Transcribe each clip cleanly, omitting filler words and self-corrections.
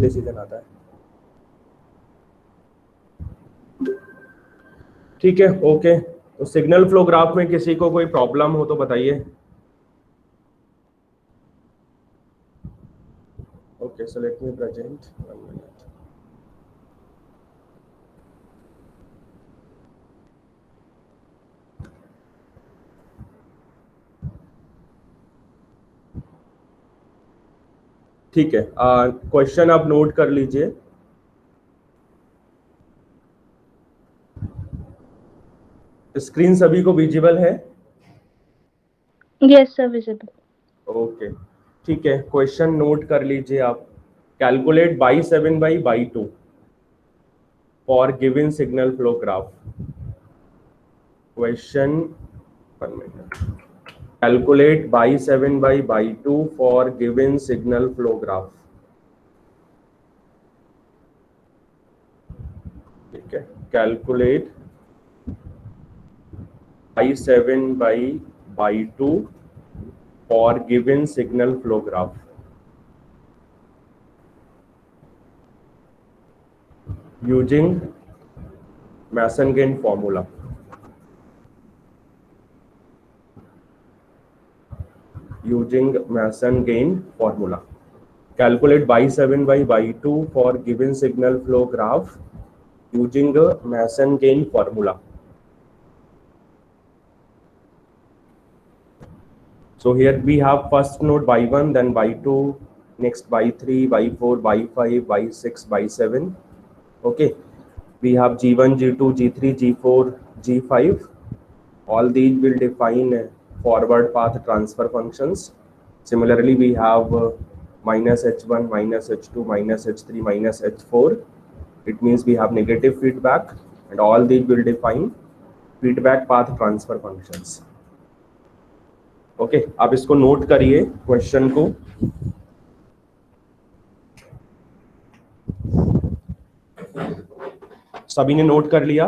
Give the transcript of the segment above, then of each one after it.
Decision आता है। ठीक है, ओके। तो सिग्नल फ्लो ग्राफ में किसी को कोई प्रॉब्लम हो तो बताइए। Okay, so let me present 1 minute. ठीक है, क्वेश्चन आप नोट कर लीजिए। स्क्रीन सभी को विजिबल है? Yes sir, visible. ओके, ठीक है, क्वेश्चन नोट कर लीजिए आप। Calculate by 7 by 2 for given signal flow graph. Question 1 minute. Calculate by 7 by 2 for given signal flow graph. ठीक है, calculate by 7 by 2 for given signal flow graph using Masson-Gain formula. Using Masson-Gain formula. Calculate by 7 by 2 for given signal flow graph using a Masson-Gain formula. So here we have first node by 1, then by 2, next by 3, by 4, by 5, by 6, by 7. Okay, we have G1, G2, G3, G4, G5. All these will define forward path transfer functions. Similarly, we have minus h1, minus h2, minus h3, minus h4. It means we have negative feedback, and all these will define feedback path transfer functions. Okay, आप इसको note करिए question को। सभी ने note कर लिया?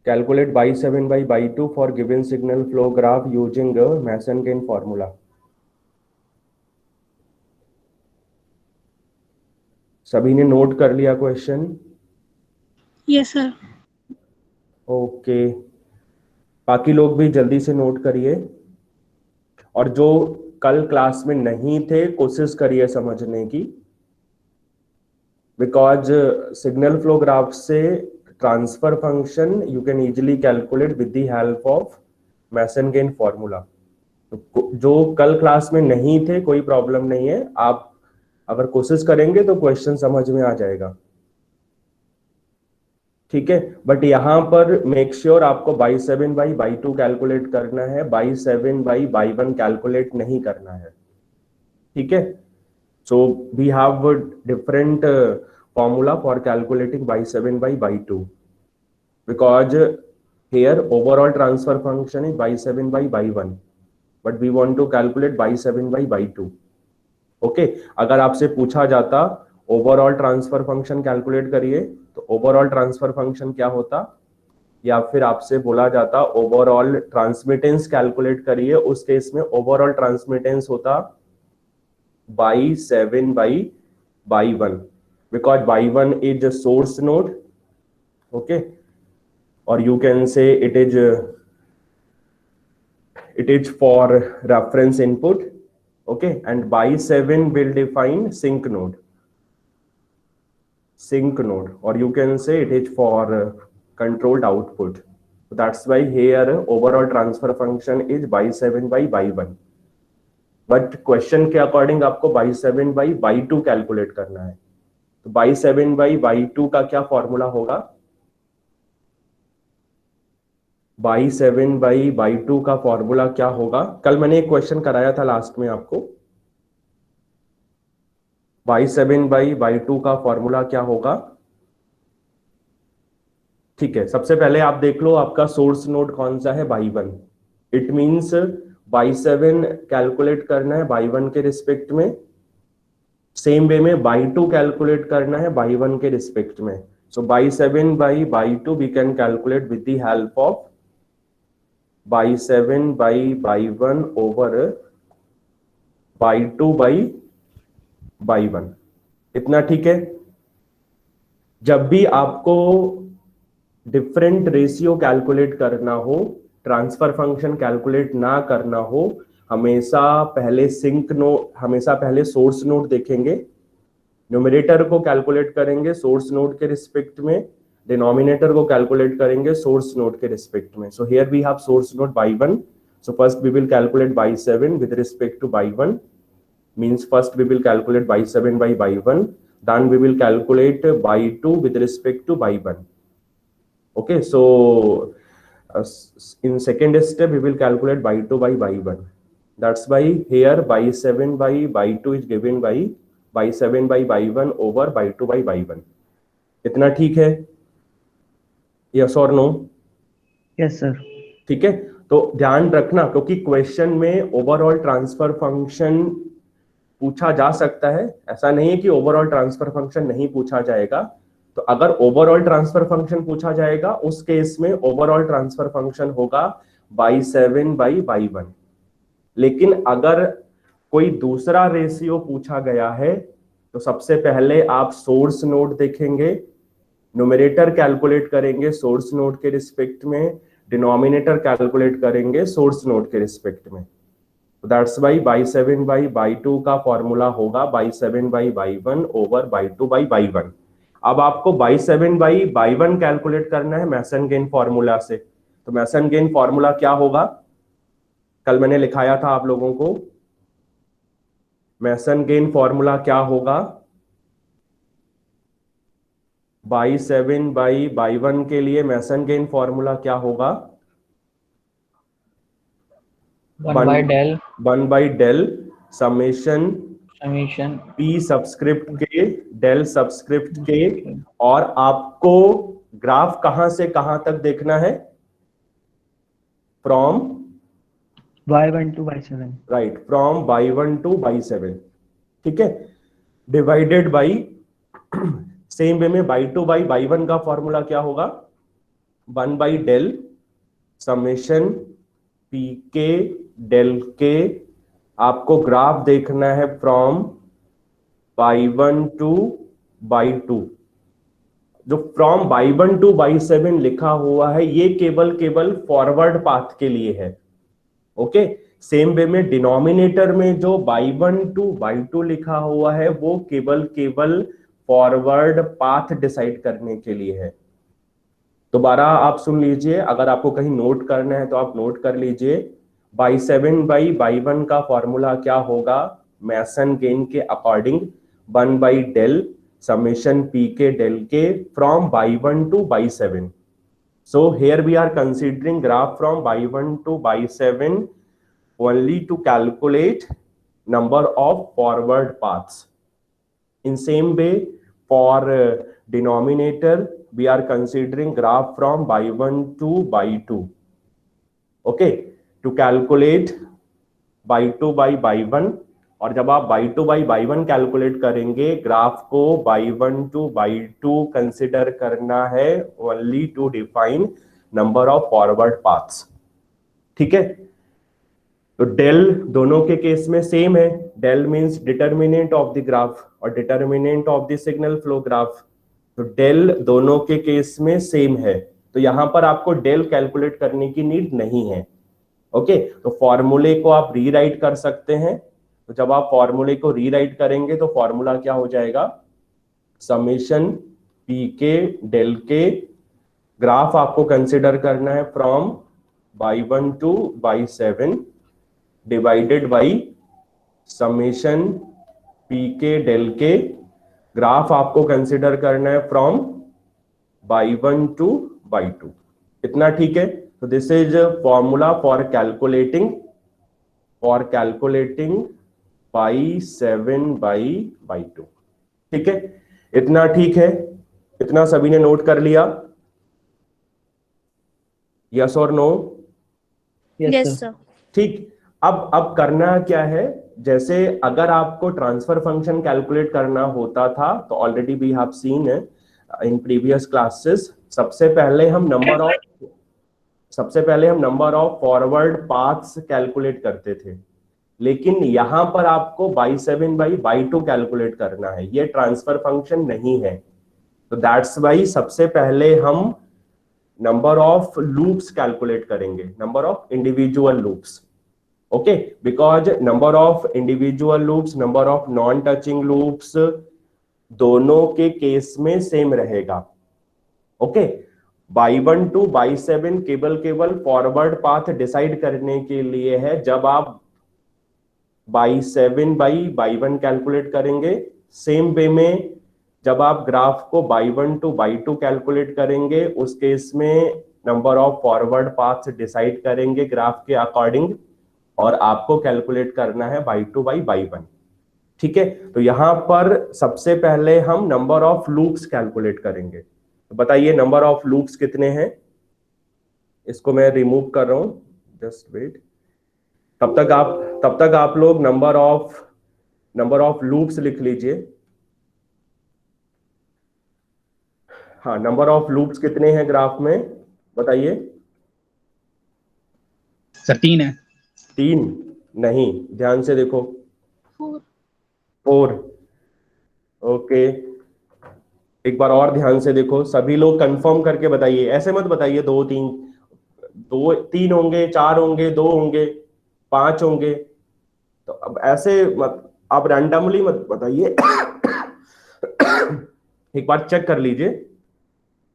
Calculate by 7 by 2 for given signal flow graph using a Masson-Gain formula. सभी ने नोट कर लिया क्वेश्चन? Yes sir. ओके, बाकी लोग भी जल्दी से नोट करिए, और जो कल क्लास में नहीं थे कोशिश करिए समझने की, बिकॉज सिग्नल फ्लो ग्राफ से transfer function you can easily calculate with the help of Mason gain formula. जो कल क्लास में नहीं थे कोई प्रॉब्लम नहीं है, आप अगर कोशिश करेंगे तो क्वेश्चन समझ में आ जाएगा। ठीक है, बट यहां पर मेक श्योर आपको बाई 7 बाई 2 कैलकुलेट करना है, बाई 7 बाई 1 कैलकुलेट नहीं करना है। ठीक है, so we have different formula for calculating by 7 by 2 because here overall transfer function is by 7 by 1, but we want to calculate by 7 by 2. Okay, अगर आपसे पूछा जाता ओवरऑल ट्रांसफर फंक्शन कैलकुलेट करिए तो ओवरऑल ट्रांसफर फंक्शन क्या होता, या फिर आपसे बोला जाता ओवरऑल ट्रांसमिटेंस कैलकुलेट करिए, उस केस में ओवरऑल ट्रांसमिटेंस होता by 7 by 1, because by 1 is source node. Okay, or you can say it is for reference input. Okay, and by 7 will define sync node, or you can say it is for controlled output. So that's why here overall transfer function is by 7 by 1, but question के according आपको by 7 by 2 calculate करना है। तो by 7 by 2 का क्या formula होगा? By 7 by 2 का formula क्या होगा? कल मैंने एक क्वेश्चन कराया था लास्ट में आपको। बाई 7 बाई 2 का फॉर्मूला क्या होगा? ठीक है, सबसे पहले आप देख लो आपका सोर्स नोड कौन सा है, y 1। It means by 7 calculate करना है बाई 1 के रिस्पेक्ट में, सेम वे में बाई 2 कैलकुलेट करना है बाई 1 के रिस्पेक्ट में। So by 7 by 2 we can calculate with the help of by 7 by 1 over by 2 by by 1। इतना ठीक है। जब भी आपको डिफरेंट रेशियो कैलकुलेट करना हो, ट्रांसफर फंक्शन कैलकुलेट ना करना हो, हमेशा पहले सोर्स नोड देखेंगे, न्यूमरेटर को कैलकुलेट करेंगे सोर्स नोड के रिस्पेक्ट में, डिनोमिनेटर को कैलकुलेट करेंगे सोर्स नोड के रिस्पेक्ट में। So here we have source node by 1। So first we will calculate by 7 with respect to by 1, means first we will calculate by 7 by 1, then we will calculate by 2 with respect to by 1. Okay, so in second step we will calculate by 2 by 1. That's why here by 7 by 2 is given by 7 by 1 over by 2 by 1. इतना ठीक है? Yes और no? Yes sir. ठीक है, तो ध्यान रखना क्योंकि क्वेश्चन में ओवरऑल ट्रांसफर फंक्शन पूछा जा सकता है, ऐसा नहीं है कि ओवरऑल ट्रांसफर फंक्शन नहीं पूछा जाएगा। तो अगर ओवरऑल ट्रांसफर फंक्शन पूछा जाएगा उस केस में ओवरऑल ट्रांसफर फंक्शन होगा बाई 7 बाई 1। लेकिन अगर कोई दूसरा रेशियो पूछा गया है तो सबसे पहले आप सोर्स नोड देखेंगे, न्यूमरेटर कैलकुलेट करेंगे सोर्स नोड के रिस्पेक्ट में, डिनोमिनेटर कैलकुलेट करेंगे सोर्स नोड के रिस्पेक्ट में। दैट्स वाई बाई 7 बाई 2 का फॉर्मूला होगा by 7 by 1 over by 2 by 1। अब आपको बाई 7 बाई 1 कैलकुलेट करना है मैसन गेन फॉर्मूला से। तो मैसन गेन फॉर्मूला क्या होगा? कल मैंने लिखाया था आप लोगों को। मैसन गेन फॉर्मूला क्या होगा? बाई 7 बाई 1 के लिए मैसन गेन फॉर्मूला क्या होगा? 1 by del summation P subscript K del subscript K. और आपको ग्राफ कहां से कहां तक देखना है? From y1 to y7। Right, from y1 to y7। ठीक है, डिवाइडेड बाई सेम वे में बाई 2 बाई 1 का फॉर्मूला क्या होगा? 1 by del summation P K del के। आपको ग्राफ देखना है फ्रॉम y1 टू y2। जो फ्रॉम y1 टू y7 लिखा हुआ है ये केवल फॉरवर्ड पाथ के लिए है। ओके, सेम वे में डिनोमिनेटर में जो y1 टू y2 लिखा हुआ है वो केवल फॉरवर्ड पाथ डिसाइड करने के लिए है। दोबारा आप सुन लीजिए, अगर आपको कहीं नोट करना है तो आप नोट कर लीजिए। बाई 7 बाई 1 का फॉर्मूला क्या होगा मैसन गेन के according? 1 by del summation P K del K from by 1 to by 7। So here we are considering graph from by 1 to by 7 only to calculate number of forward paths. In same way, for denominator, we are considering graph from by 1 to by 2. Okay, to calculate by 2 by 1। और जब आप by 2 by 1 calculate करेंगे graph को by 1 to by 2 consider करना है only to define number of forward paths। ठीक है, तो डेल दोनों के केस में सेम है। Del means determinant of the graph और determinant of the signal flow graph. तो डेल दोनों के केस में सेम है, तो यहां पर आपको डेल कैलकुलेट करने की नीड नहीं है। ओके, तो फॉर्मूले को आप रीराइट कर सकते हैं। तो जब आप फॉर्मूले को रीराइट करेंगे तो फॉर्मूला क्या हो जाएगा? समेशन पी के डेल के। ग्राफ आपको कंसिडर करना है from by 1 to by 7 divided by summation P K del के। ग्राफ आपको कंसिडर करना है फ्रॉम बाई 1 टू बाई 2। इतना ठीक है? तो this is formula for calculating by 7 by 2। ठीक है, इतना ठीक है? इतना सभी ने नोट कर लिया? यस और नो? Yes sir. ठीक, अब करना क्या है? जैसे अगर आपको ट्रांसफर फंक्शन कैलकुलेट करना होता था तो already we have seen in previous classes, सबसे पहले हम number of forward paths calculate करते थे। लेकिन यहां पर आपको y7/y2 कैलकुलेट करना है, ये ट्रांसफर फंक्शन नहीं है। तो दैट्स वाई सबसे पहले हम नंबर ऑफ लूप्स कैलकुलेट करेंगे, number of individual loops. Okay, because number of individual loops, number of non touching loops दोनों के केस में सेम रहेगा। ओके, y1 to y7 केवल फॉरवर्ड पाथ डिसाइड करने के लिए है। जब आप y7/y1 कैलकुलेट करेंगे, सेम वे में जब आप ग्राफ को y1 to y2 कैलकुलेट करेंगे, उस केस में number of forward path decide करेंगे ग्राफ के अकॉर्डिंग, और आपको कैलकुलेट करना है y2/y1। ठीक है, तो यहां पर सबसे पहले हम नंबर ऑफ लूप्स कैलकुलेट करेंगे। तो बताइए नंबर ऑफ लूप्स कितने हैं? इसको मैं रिमूव कर रहा हूं, जस्ट वेट। तब तक आप लोग नंबर ऑफ लूप्स लिख लीजिए। हाँ, नंबर ऑफ लूप्स कितने हैं ग्राफ में, बताइए। सर 3 है। 3 नहीं, ध्यान से देखो। 4 4। ओके, एक बार और ध्यान से देखो, सभी लोग कंफर्म करके बताइए, ऐसे मत बताइए 2 3 होंगे, 4 होंगे, 2 होंगे, 5 होंगे। तो अब ऐसे मत, आप रैंडमली मत बताइए। एक बार चेक कर लीजिए,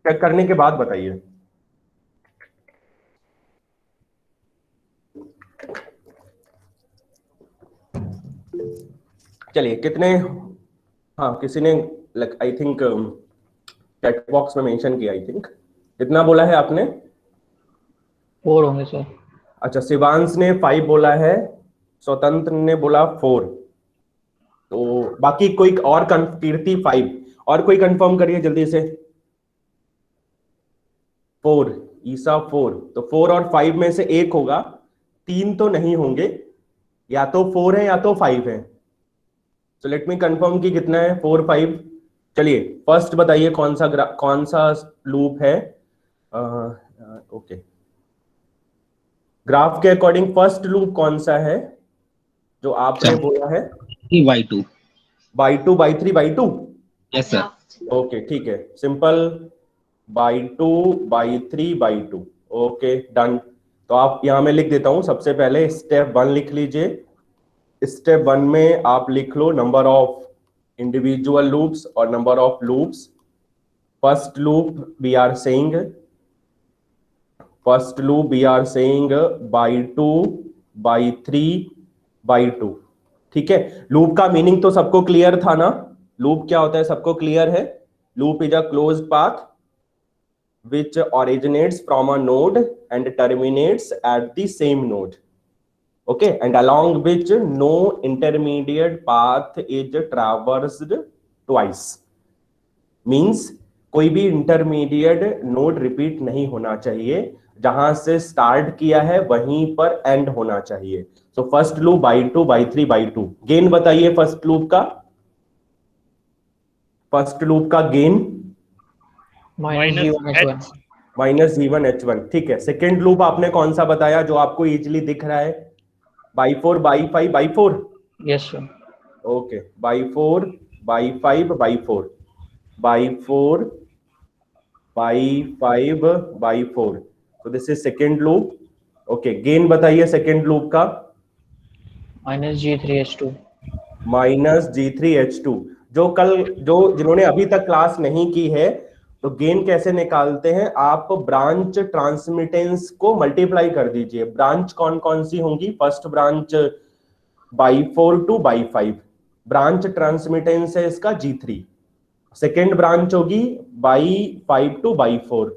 चेक करने के बाद बताइए। चलिए कितने, हाँ किसी ने आई थिंक चैट बॉक्स में मेंशन किया, आई थिंक कितना बोला है आपने? 4 होंगे सर। अच्छा, शिवांश ने 5 बोला है, स्वतंत्र ने बोला 4, तो बाकी कोई और कीर्ति 5, और कोई कंफर्म करिए जल्दी से। 4, ईसा 4, तो 4 और 5 में से एक होगा, 3 तो नहीं होंगे, या तो 4 है या तो 5 है। तो लेट मी कंफर्म कि कितना है, 4 5। चलिए फर्स्ट बताइए कौन सा लूप है। ओके, ग्राफ के अकॉर्डिंग फर्स्ट लूप कौन सा है जो आपने बोला है? y2 y2 y3 y2। Yes sir. Okay ठीक है, simple, y2 y3 y2। Okay done. तो आप यहां में लिख देता हूं, सबसे पहले स्टेप 1 लिख लीजिए। स्टेप 1 में आप लिख लो नंबर ऑफ इंडिविजुअल लूप्स और number of loops. First loop we are saying y2 y3 y2। ठीक है, लूप का मीनिंग तो सबको क्लियर था ना? लूप क्या होता है सबको क्लियर है? Loop is a closed path which originates from a node and terminates at the same node, okay, and along which no intermediate path is traversed twice, means कोई भी इंटरमीडिएट नोड रिपीट नहीं होना चाहिए, जहां से start किया है वहीं पर एंड होना चाहिए। So first loop y2 y3 y2। Gain बताइए फर्स्ट लूप का, गेन -g1 h1। ठीक है, सेकेंड लूप आपने कौन सा बताया जो आपको इजीली दिख रहा है? y4 y5 y4। Yes sir. Okay, y4 y5 y4 y4 y5 y4। तो this is second loop. Okay, gain बताइए सेकेंड लूप का। -g3h2। -g3h2। जिन्होंने अभी तक क्लास नहीं की है, तो गेन कैसे निकालते हैं? आप ब्रांच ट्रांसमिटेंस को मल्टीप्लाई कर दीजिए। ब्रांच कौन कौन सी होंगी? First branch y4 to y5, branch transmittance है इसका g3। सेकेंड ब्रांच होगी y5 to y4,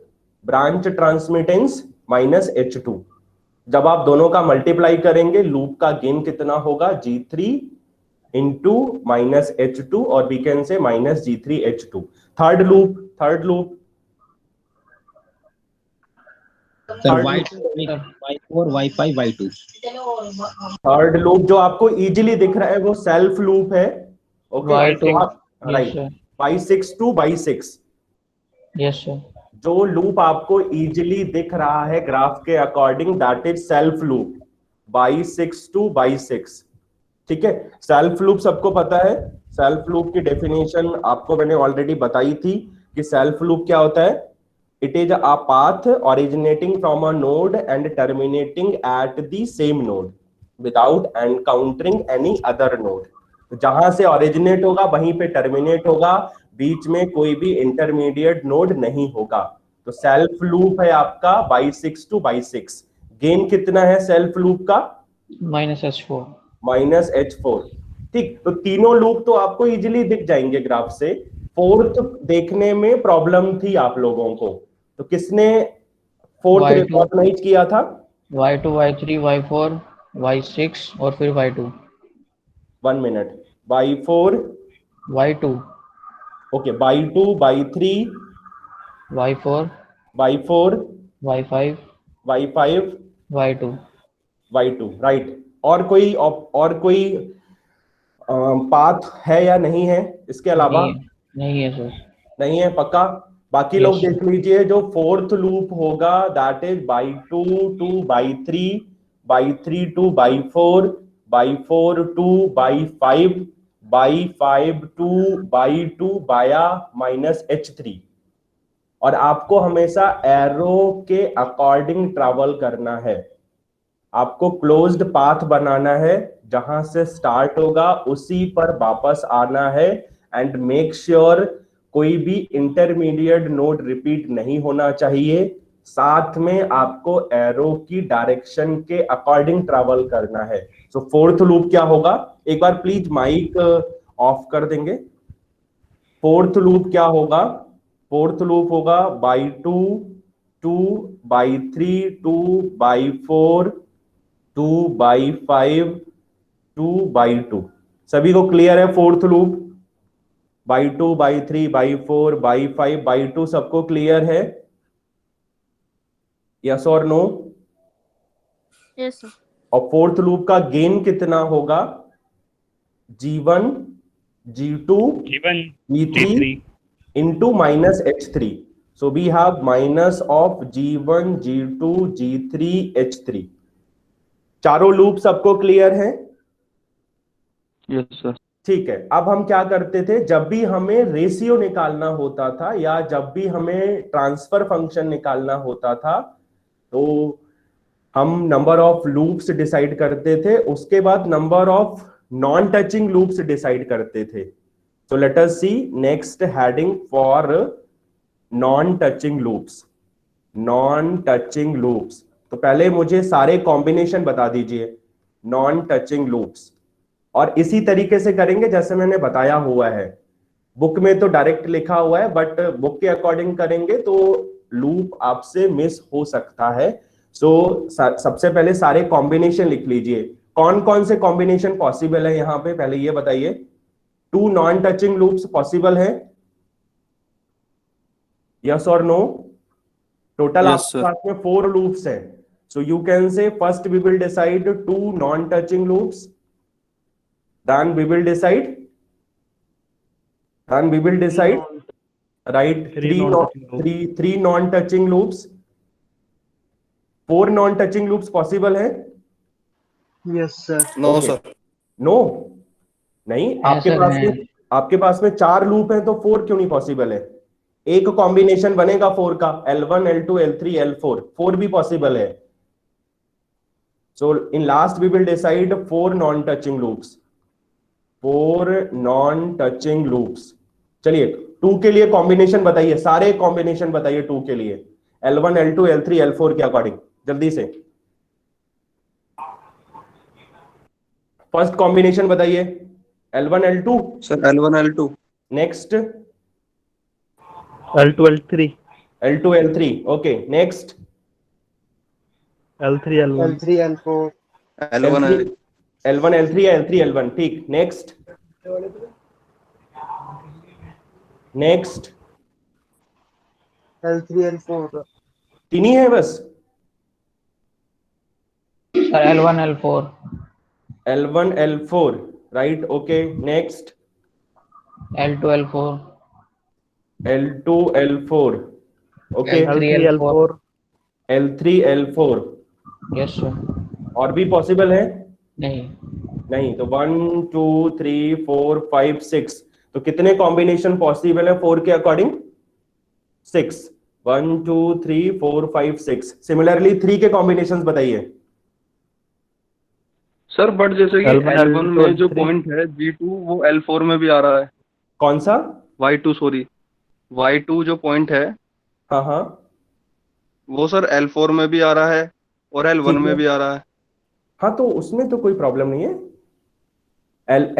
branch transmittance -h2। जब आप दोनों का मल्टीप्लाई करेंगे, लूप का गेन कितना होगा? g3 इंटू -h2, और we can say -g3h2। Third loop sir y4 y5 y2। Third loop जो आपको इजीली दिख रहा है वो सेल्फ लूप है। Okay, right, y6 to y6। Yes sir. जो लूप आपको इजीली दिख रहा है ग्राफ के according, that is self loop, y6 to y6। ठीक है, सेल्फ लूप सबको पता है। सेल्फ लूप की डेफिनेशन आपको मैंने ऑलरेडी बताई थी कि सेल्फ लूप क्या होता है। It is a path originating from a node and terminating at the same node without encountering any other node. जहां से ओरिजिनेट होगा वहीं पे टर्मिनेट होगा, बीच में कोई भी इंटरमीडिएट नोड नहीं होगा। तो सेल्फ लूप है आपका बाई 6 टू बाई 6। गेन कितना है सेल्फ लूप का? -H4। -H4। ठीक, तो तीनों लूप तो आपको इजीली दिख जाएंगे ग्राफ से। फोर्थ देखने में प्रॉब्लम थी आप लोगों को, तो किसने फोर्थ Y2 रिकॉग्नाइज किया था? Y2 Y3 Y4 Y6 और फिर Y2। 1 minute. y4, Y2 okay, y2, y3, Y4 y4, Y5 y5, Y2। y2, right. और कोई पाथ है या नहीं है इसके अलावा? नहीं है सर। नहीं है, पक्का? बाकी Yes, लोग sir. देख लीजिए, जो फोर्थ लूप होगा that is by 2 two by 3, by 3 two by 4, by 4 two by 5, by 5 two by 2 बाया -H3। और आपको हमेशा एरो के अकॉर्डिंग ट्रैवल करना है। आपको क्लोज्ड पाथ बनाना है, जहां से स्टार्ट होगा उसी पर वापस आना है। एंड मेक श्योर कोई भी इंटरमीडिएट नोड रिपीट नहीं होना चाहिए। साथ में आपको एरो की डायरेक्शन के अकॉर्डिंग ट्रैवल करना है। सो फोर्थ लूप क्या होगा? एक बार प्लीज माइक ऑफ कर देंगे। फोर्थ लूप क्या होगा? फोर्थ लूप होगा by 2 two by 3 two by 4 2 by 5 2 by 2। सभी को क्लियर है fourth loop? By 2 by 3 by 4 by 5 by 2 सबको क्लियर है? यस और नो? Yes, sir. और फोर्थ लूप का गेन कितना होगा? G1 G2 G3 into -H3। so we have minus of G1 G2 G3 H3। चारों लूप सबको क्लियर है? Yes sir. ठीक है, अब हम क्या करते थे, जब भी हमें रेशियो निकालना होता था या जब भी हमें ट्रांसफर फंक्शन निकालना होता था, तो हम नंबर ऑफ लूप्स डिसाइड करते थे, उसके बाद number of non touching loops decide करते थे। So let us see next heading for non-touching loops। non-touching loops, तो पहले मुझे सारे कॉम्बिनेशन बता दीजिए non-touching loops, और इसी तरीके से करेंगे जैसे मैंने बताया हुआ है। बुक में तो डायरेक्ट लिखा हुआ है, बट बुक के अकॉर्डिंग करेंगे तो लूप आपसे मिस हो सकता है। सबसे पहले सारे कॉम्बिनेशन लिख लीजिए। कौन कौन से कॉम्बिनेशन पॉसिबल है यहां पे, पहले ये बताइए। 2 नॉन टचिंग लूप्स पॉसिबल है? यस और नो? टोटल आपके पास में 4 लूप्स हैं। So you can say first we will decide 2 non touching loops, then we will decide right 3 non touching loops। 4 non touching loops possible है? Yes sir. No sir. No नहीं, आपके पास में 4 loop हैं तो 4 क्यों नहीं पॉसिबल है? एक कॉम्बिनेशन बनेगा 4 का, L1 L2 L3 L4, 4 भी पॉसिबल है। So in last we will decide 4 non touching loops, 4 non touching loops. चलिए 2 के लिए कॉम्बिनेशन बताइए, सारे कॉम्बिनेशन बताइए 2 के लिए, L1 L2 L3 L4 के अकॉर्डिंग, जल्दी से। फर्स्ट कॉम्बिनेशन बताइए। L1 L2 sir. L1 L2। Next L2 L3 L2 L3, okay. Next L3 L1 L3 L4 L1 L1 L3 या L3 L1, ठीक। नेक्स्ट L3 L4 तीन ही है बस? Sir L1 L4 L1 L4, right, okay. Next L2 L4 L2 L4, okay. L3 L4 L3 L4, yes sir. और भी possible है? नहीं। नहीं, तो 1 2 3 4 5 6, तो कितने कॉम्बिनेशन पॉसिबल है 4 के अकॉर्डिंग? 6। 1 2 3 4 5 6। सिमिलरली 3 के कॉम्बिनेशंस बताइए। सर बट जैसे कि L1 L1 L2 में जो L3 पॉइंट है G2 वो L4 में भी आ रहा है। कौन सा? Y2 सॉरी, Y2 जो पॉइंट है हाँ हाँ, वो सर L4 में भी आ रहा है और L1 ठीक में है। भी आ रहा है। हाँ, तो उसमें तो कोई प्रॉब्लम नहीं है।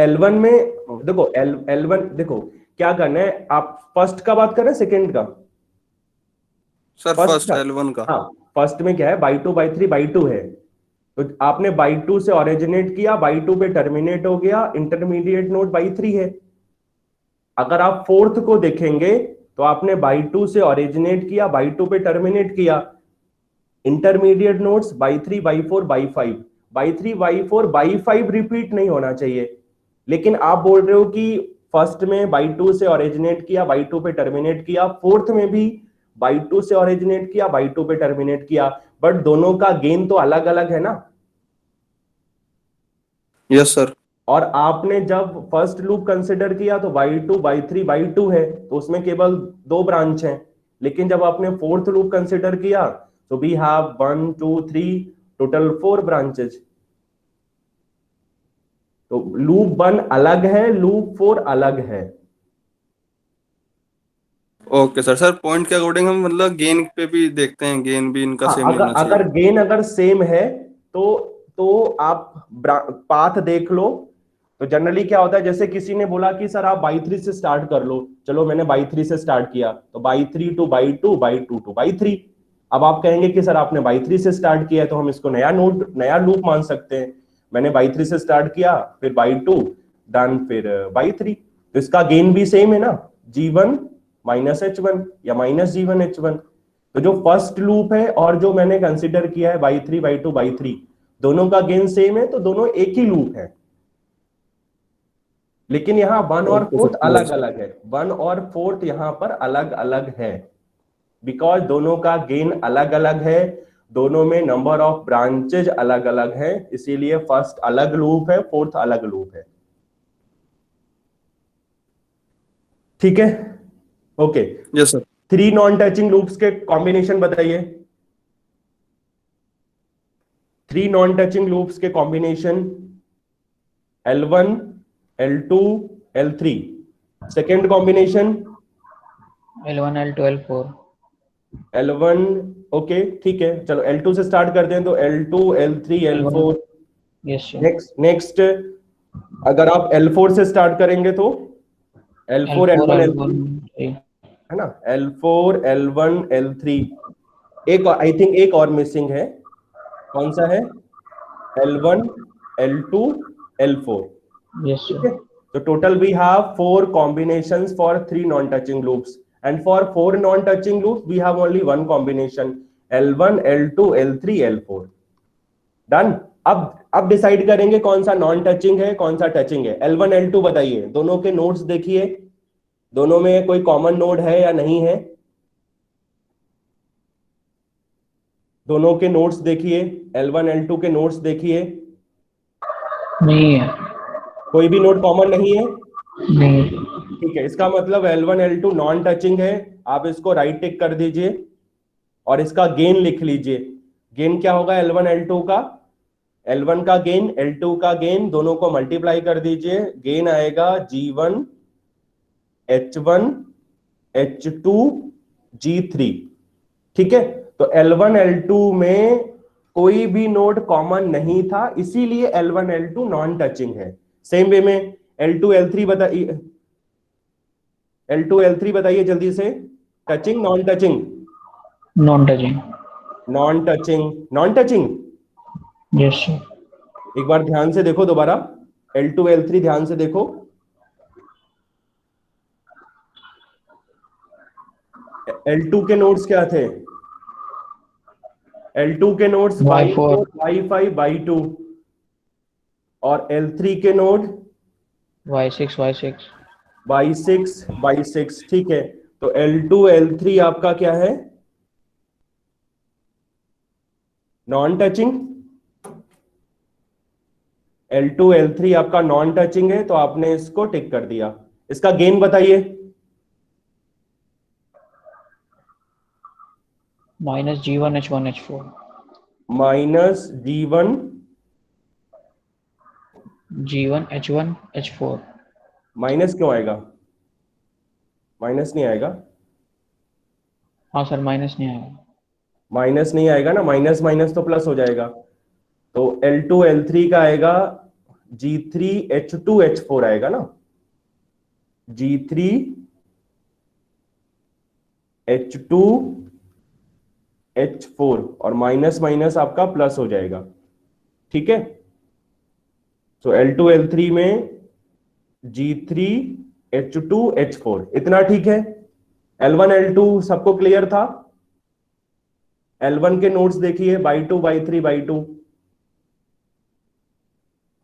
L1 में देखो, L1 देखो क्या करना है, आप फर्स्ट का बात कर रहे हैं सेकंड का? सर फर्स्ट फर्स्ट का। L1 का। हाँ, फर्स्ट में क्या है, by two by three by two है, तो आपने बाई टू से ओरिजिनेट किया, बाई टू पे टर्मिनेट हो गया, इंटरमीडिएट नोड बाई थ्री है। अगर आप फोर्थ को देखेंगे तो आपने बाई टू से ओरिजिनेट किया, बाई टू पे टर्मिनेट किया, intermediate nodes by three by four by five, by three by four by five repeat नहीं होना चाहिए। लेकिन आप बोल रहे हो कि फर्स्ट में बाई टू से ओरिजिनेट किया, बाई टू पे टर्मिनेट किया, फोर्थ में भी बाई टू से ओरिजिनेट किया, बाई टू पे टर्मिनेट किया, बट दोनों का गेन तो अलग अलग है ना। Yes sir. और आपने जब फर्स्ट लूप कंसिडर किया तो by two by three by two है, तो उसमें केवल 2 ब्रांच हैं। लेकिन जब आपने फोर्थ लूप कंसिडर किया तो वी हैव 1 2 3 टोटल 4 ब्रांचेज। तो लूप 1 अलग है, लूप 4 अलग है। Okay sir. सर पॉइंट के अकॉर्डिंग हम मतलब गेन पे भी देखते हैं, गेन भी इनका हाँ, सेम नहीं अगर होना चाहिए। अगर गेन अगर सेम है तो आप पाथ देख लो। तो जनरली क्या होता है, जैसे किसी ने बोला कि सर आप बाई थ्री से स्टार्ट कर लो, चलो मैंने बाई थ्री से स्टार्ट किया, तो by three two by two by two two by three. अब आप कहेंगे कि सर आपने बाई थ्री से स्टार्ट किया है, तो हम इसको नया नोड नया लूप मान सकते हैं। मैंने बाई थ्री से स्टार्ट किया, फिर बाई टू, डन, फिर बाई थ्री, तो इसका गेन भी सेम है ना, G1 माइनस H1 या माइनस G1 H1। तो जो फर्स्ट लूप है और जो मैंने कंसिडर किया है by three by two by three, दोनों का गेन सेम है, तो दोनों एक ही लूप है। लेकिन यहाँ वन और ओके फोर्थ सर। अलग अलग है, वन और फोर्थ यहाँ पर अलग अलग है, बिकॉज दोनों का गेन अलग अलग है, दोनों में नंबर ऑफ ब्रांचेज अलग अलग है, इसीलिए फर्स्ट अलग लूप है, फोर्थ अलग लूप है। ठीक है, okay. Yes sir. 3 non touching loops के कॉम्बिनेशन बताइए। 3 नॉन टचिंग लूप्स के combination, L1 L2 L3। Second combination L1 L2 L4 L1, okay ठीक है, चलो L2 से स्टार्ट करते हैं, तो L2 L3 L4। yes sir next अगर आप L4 से स्टार्ट करेंगे तो L4 L4 L1 L1 L3, 3 है ना, L4 L1 L3। एक आई थिंक एक और मिसिंग है, कौन सा है? L1 L2 L4। yes ठीक sir है, तो total we have 4 combinations for 3 non-touching loops, and for 4 non-touching loops we have only one combination, L1 L2 L3 L4। Done. अब डिसाइड करेंगे कौन सा नॉन टचिंग है कौन सा टचिंग है। L1 L2 बताइए, दोनों के नोड्स देखिए, दोनों में कोई कॉमन नोड है या नहीं है? दोनों के नोड्स देखिए, L1 L2 के नोड्स देखिए, नहीं है कोई भी नोड कॉमन नहीं है। नहीं ठीक है, इसका मतलब L1 L2 नॉन टचिंग है। आप इसको राइट टिक कर दीजिए और इसका गेन लिख लीजिए। गेन क्या होगा L1 L2 का? L1 का गेन L2 का गेन, दोनों को मल्टीप्लाई कर दीजिए, गेन आएगा G1 H1 H2 G3। ठीक है, तो L1 L2 में कोई भी नोड कॉमन नहीं था, इसीलिए L1 L2 नॉन टचिंग है। सेम वे में L2 L3 बताइए, L2 L3 बताइए जल्दी से, touching non touching? non touching non touching, non touching. yes sir एक बार ध्यान से देखो दोबारा, L2 L3 ध्यान से देखो। L2 के नोड्स क्या थे? L2 के nodes Y4 Y4 Y5 Y2, और L3 के node Y6 Y6 Y6 Y6। ठीक है, तो L2 L3 आपका क्या है? Non touching. L2 L3 आपका नॉन टचिंग है तो आपने इसको टिक कर दिया। इसका गेन बताइए। Minus G1 H1 H4 minus G1 G1 H1 H4। Minus क्यों आएगा? माइनस नहीं आएगा। हाँ सर, माइनस नहीं आएगा। माइनस नहीं आएगा ना, माइनस माइनस तो प्लस हो जाएगा। तो L2 L3 का आएगा G3 H2 H4 आएगा ना, G3 H2 H4 और माइनस माइनस आपका प्लस हो जाएगा। ठीक है, तो L2 L3 में G3 H2 H4 इतना ठीक है। L1 L2 सबको क्लियर था? L1 के नोट्स देखिए बाई 2 बाई 3 बाई 2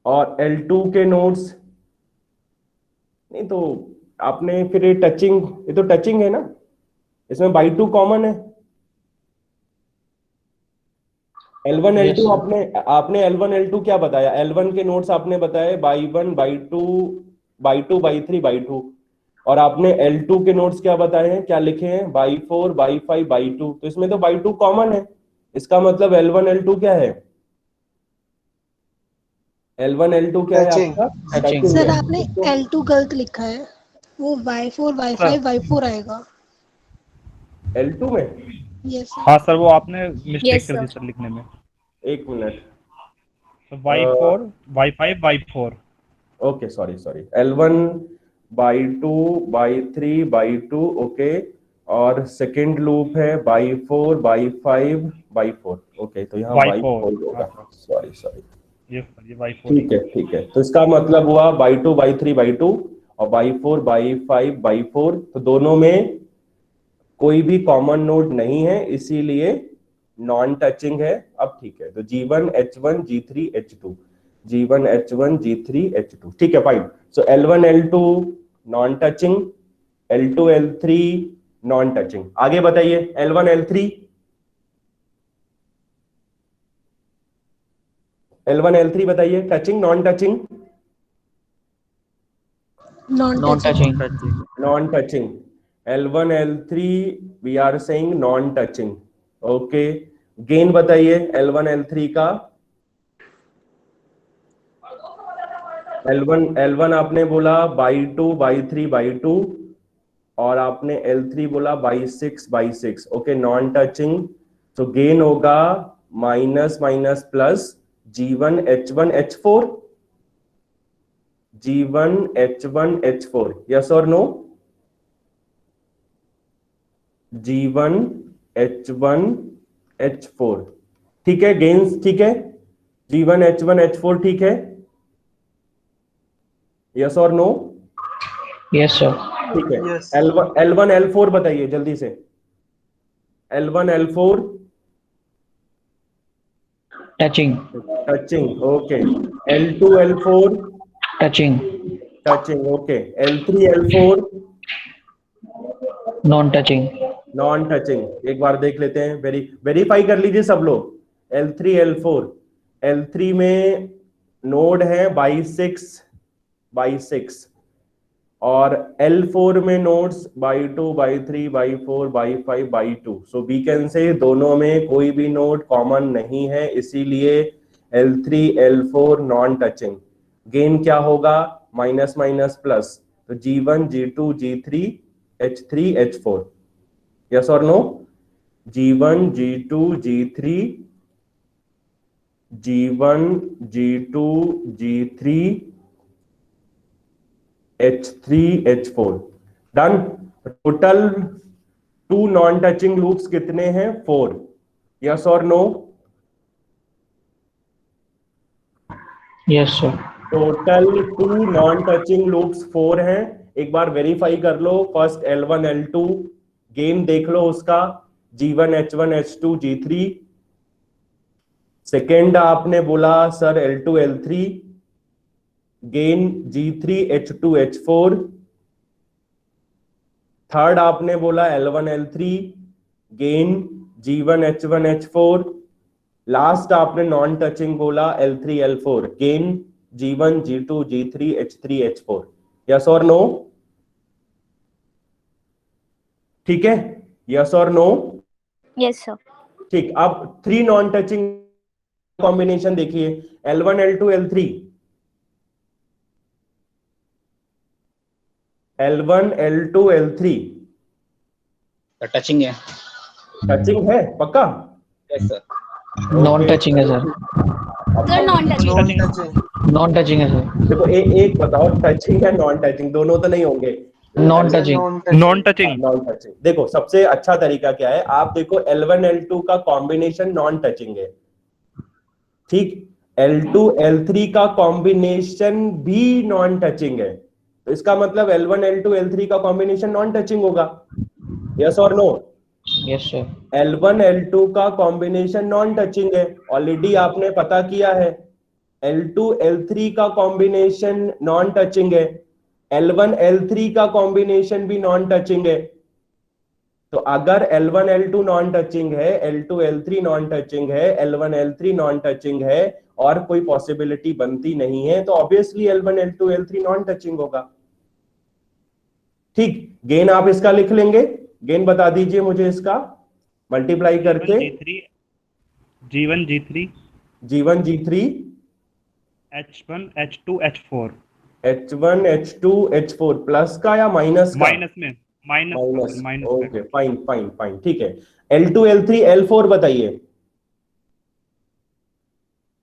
और L2 के नोट्स नहीं तो आपने फिर ये टचिंग, ये तो टचिंग है ना, इसमें बाई 2 कॉमन है। L1 Yes, L2 sir. आपने L1 L2 क्या बताया? L1 के नोट्स आपने बताए by 1 by 2 by 2 by 3 by 2 और आपने L2 के नोट्स क्या बताए हैं, क्या लिखे हैं? By 4 by 5 by 2। तो इसमें तो बाई 2 कॉमन है, इसका मतलब L1 L2 क्या है? L1 L2 क्या है Touching. आपका? Touching. Touching सर है। आपने L2 गलत लिखा है, वो Y4 Y5 Y4 आएगा। L2 में यस सर। हाँ सर, वो आपने मिस्टेक Yes, कर दी sir. सर लिखने में। एक minute. Y4 Y5 Y4। Okay sorry sorry, L1 by 2 by 3 by 2 okay, और सेकेंड लूप है बाई 4 बाई 5 बाई 4 ओके, तो यहाँ बाई 4 होगा। सॉरी सॉरी, ये सर, ये Y4 ठीक है ठीक है। तो इसका मतलब हुआ बाई 2 बाई 3 बाई 2 और बाई 4 बाई 5 बाई 4, तो दोनों में कोई भी कॉमन नोड नहीं है, इसीलिए नॉन टचिंग है। अब ठीक है, तो G1 H1 G3 H2 G1 H1 G3 H2 ठीक है fine. So L1 L2 non touching, L2 L3 non touching. आगे बताइए L1 L3 L1 L3 बताइए, touching non touching? Non non touching. Touching. Non touching. L1 L3 we are saying non touching. Okay, gain बताइए L1 L3 का। L1 आपने बोला by 2 by 3 by 2 और आपने L3 बोला by 6 by 6 okay, non touching. तो gain होगा minus minus plus G1 H1 H4 G1 H1 H4, yes और नो? G1 H1 H4 ठीक है, गेन्स ठीक है, G1 H1 H4 ठीक है, यस और नो? Yes sir. ठीक है। Yes. L1 L4 बताइए जल्दी से। L1 L4 touching. Touching okay, L2 L4 touching. Touching okay, L3 L4 non touching. Non touching. एक बार देख लेते हैं, वेरीफाई कर लीजिए सब लोग। L3 L4, L3 में नोड है बाई 6 और L4 में nodes by 2 by 3 by 4 by 5 by 2। So we can say दोनों में कोई भी नोड कॉमन नहीं है, इसीलिए L3 L4 non touching. Gain क्या होगा? माइनस माइनस प्लस, तो G1 G2 G3 H3 H4, yes और no? G1 G2 G3 G1 G2 G3 H3 H4 done. Total 2 non touching loops कितने हैं? 4, यस और no? Yes sir. Total 2 non touching loops 4 हैं। एक बार verify कर लो। First L1 L2 gain देख लो उसका, G1 H1 H2 G3। Second आपने बोला sir L2 L3 gain G3 H2 H4। Third आपने बोला L1 L3 gain G1 H1 H4। Last आपने नॉन टचिंग बोला L3 L4 gain G1, G2, G3, H3, H4. Yes और no? ठीक है, yes और नो? Yes, sir. ठीक, अब 3 नॉन टचिंग कॉम्बिनेशन देखिए, L1, L2, L3, L1, L2, L3 touching है। टचिंग है पक्का? Yes sir. नॉन टचिंग है sir, Sir, non-touching. Non-touching. Non touching है सर, देखो एक बताओ, टचिंग या नॉन टचिंग, दोनों तो नहीं होंगे। Non touching, Non-touching. Non touching. Non touching, देखो सबसे अच्छा तरीका क्या है, आप देखो L1, L2 का कॉम्बिनेशन नॉन टचिंग है, ठीक, L2, L3 का कॉम्बिनेशन भी नॉन टचिंग है, तो इसका मतलब L1, L2, L3 का कॉम्बिनेशन नॉन टचिंग होगा। यस और no? Yes sir, L1, L2 का कॉम्बिनेशन नॉन टचिंग है, ऑलरेडी आपने पता किया है। L2, L3 का कॉम्बिनेशन नॉन टचिंग है, L1, L3 का कॉम्बिनेशन भी नॉन टचिंग है। तो अगर L1, L2 नॉन टचिंग है, L2, L3 नॉन टचिंग है, L1, L3 नॉन टचिंग है और कोई पॉसिबिलिटी बनती नहीं है, तो obviously L1, L2, L3 non touching होगा। ठीक, गेन आप इसका लिख लेंगे, गेन बता दीजिए मुझे इसका मल्टीप्लाई करके। G1, G3, G1, G3, H1, H2, H4। H1, H2, H4 plus का या माइनस का? माइनस में, माइनस माइनस, में। ओके, फाइन फाइन फाइन, ठीक है। L2, L3, L4 बताइए।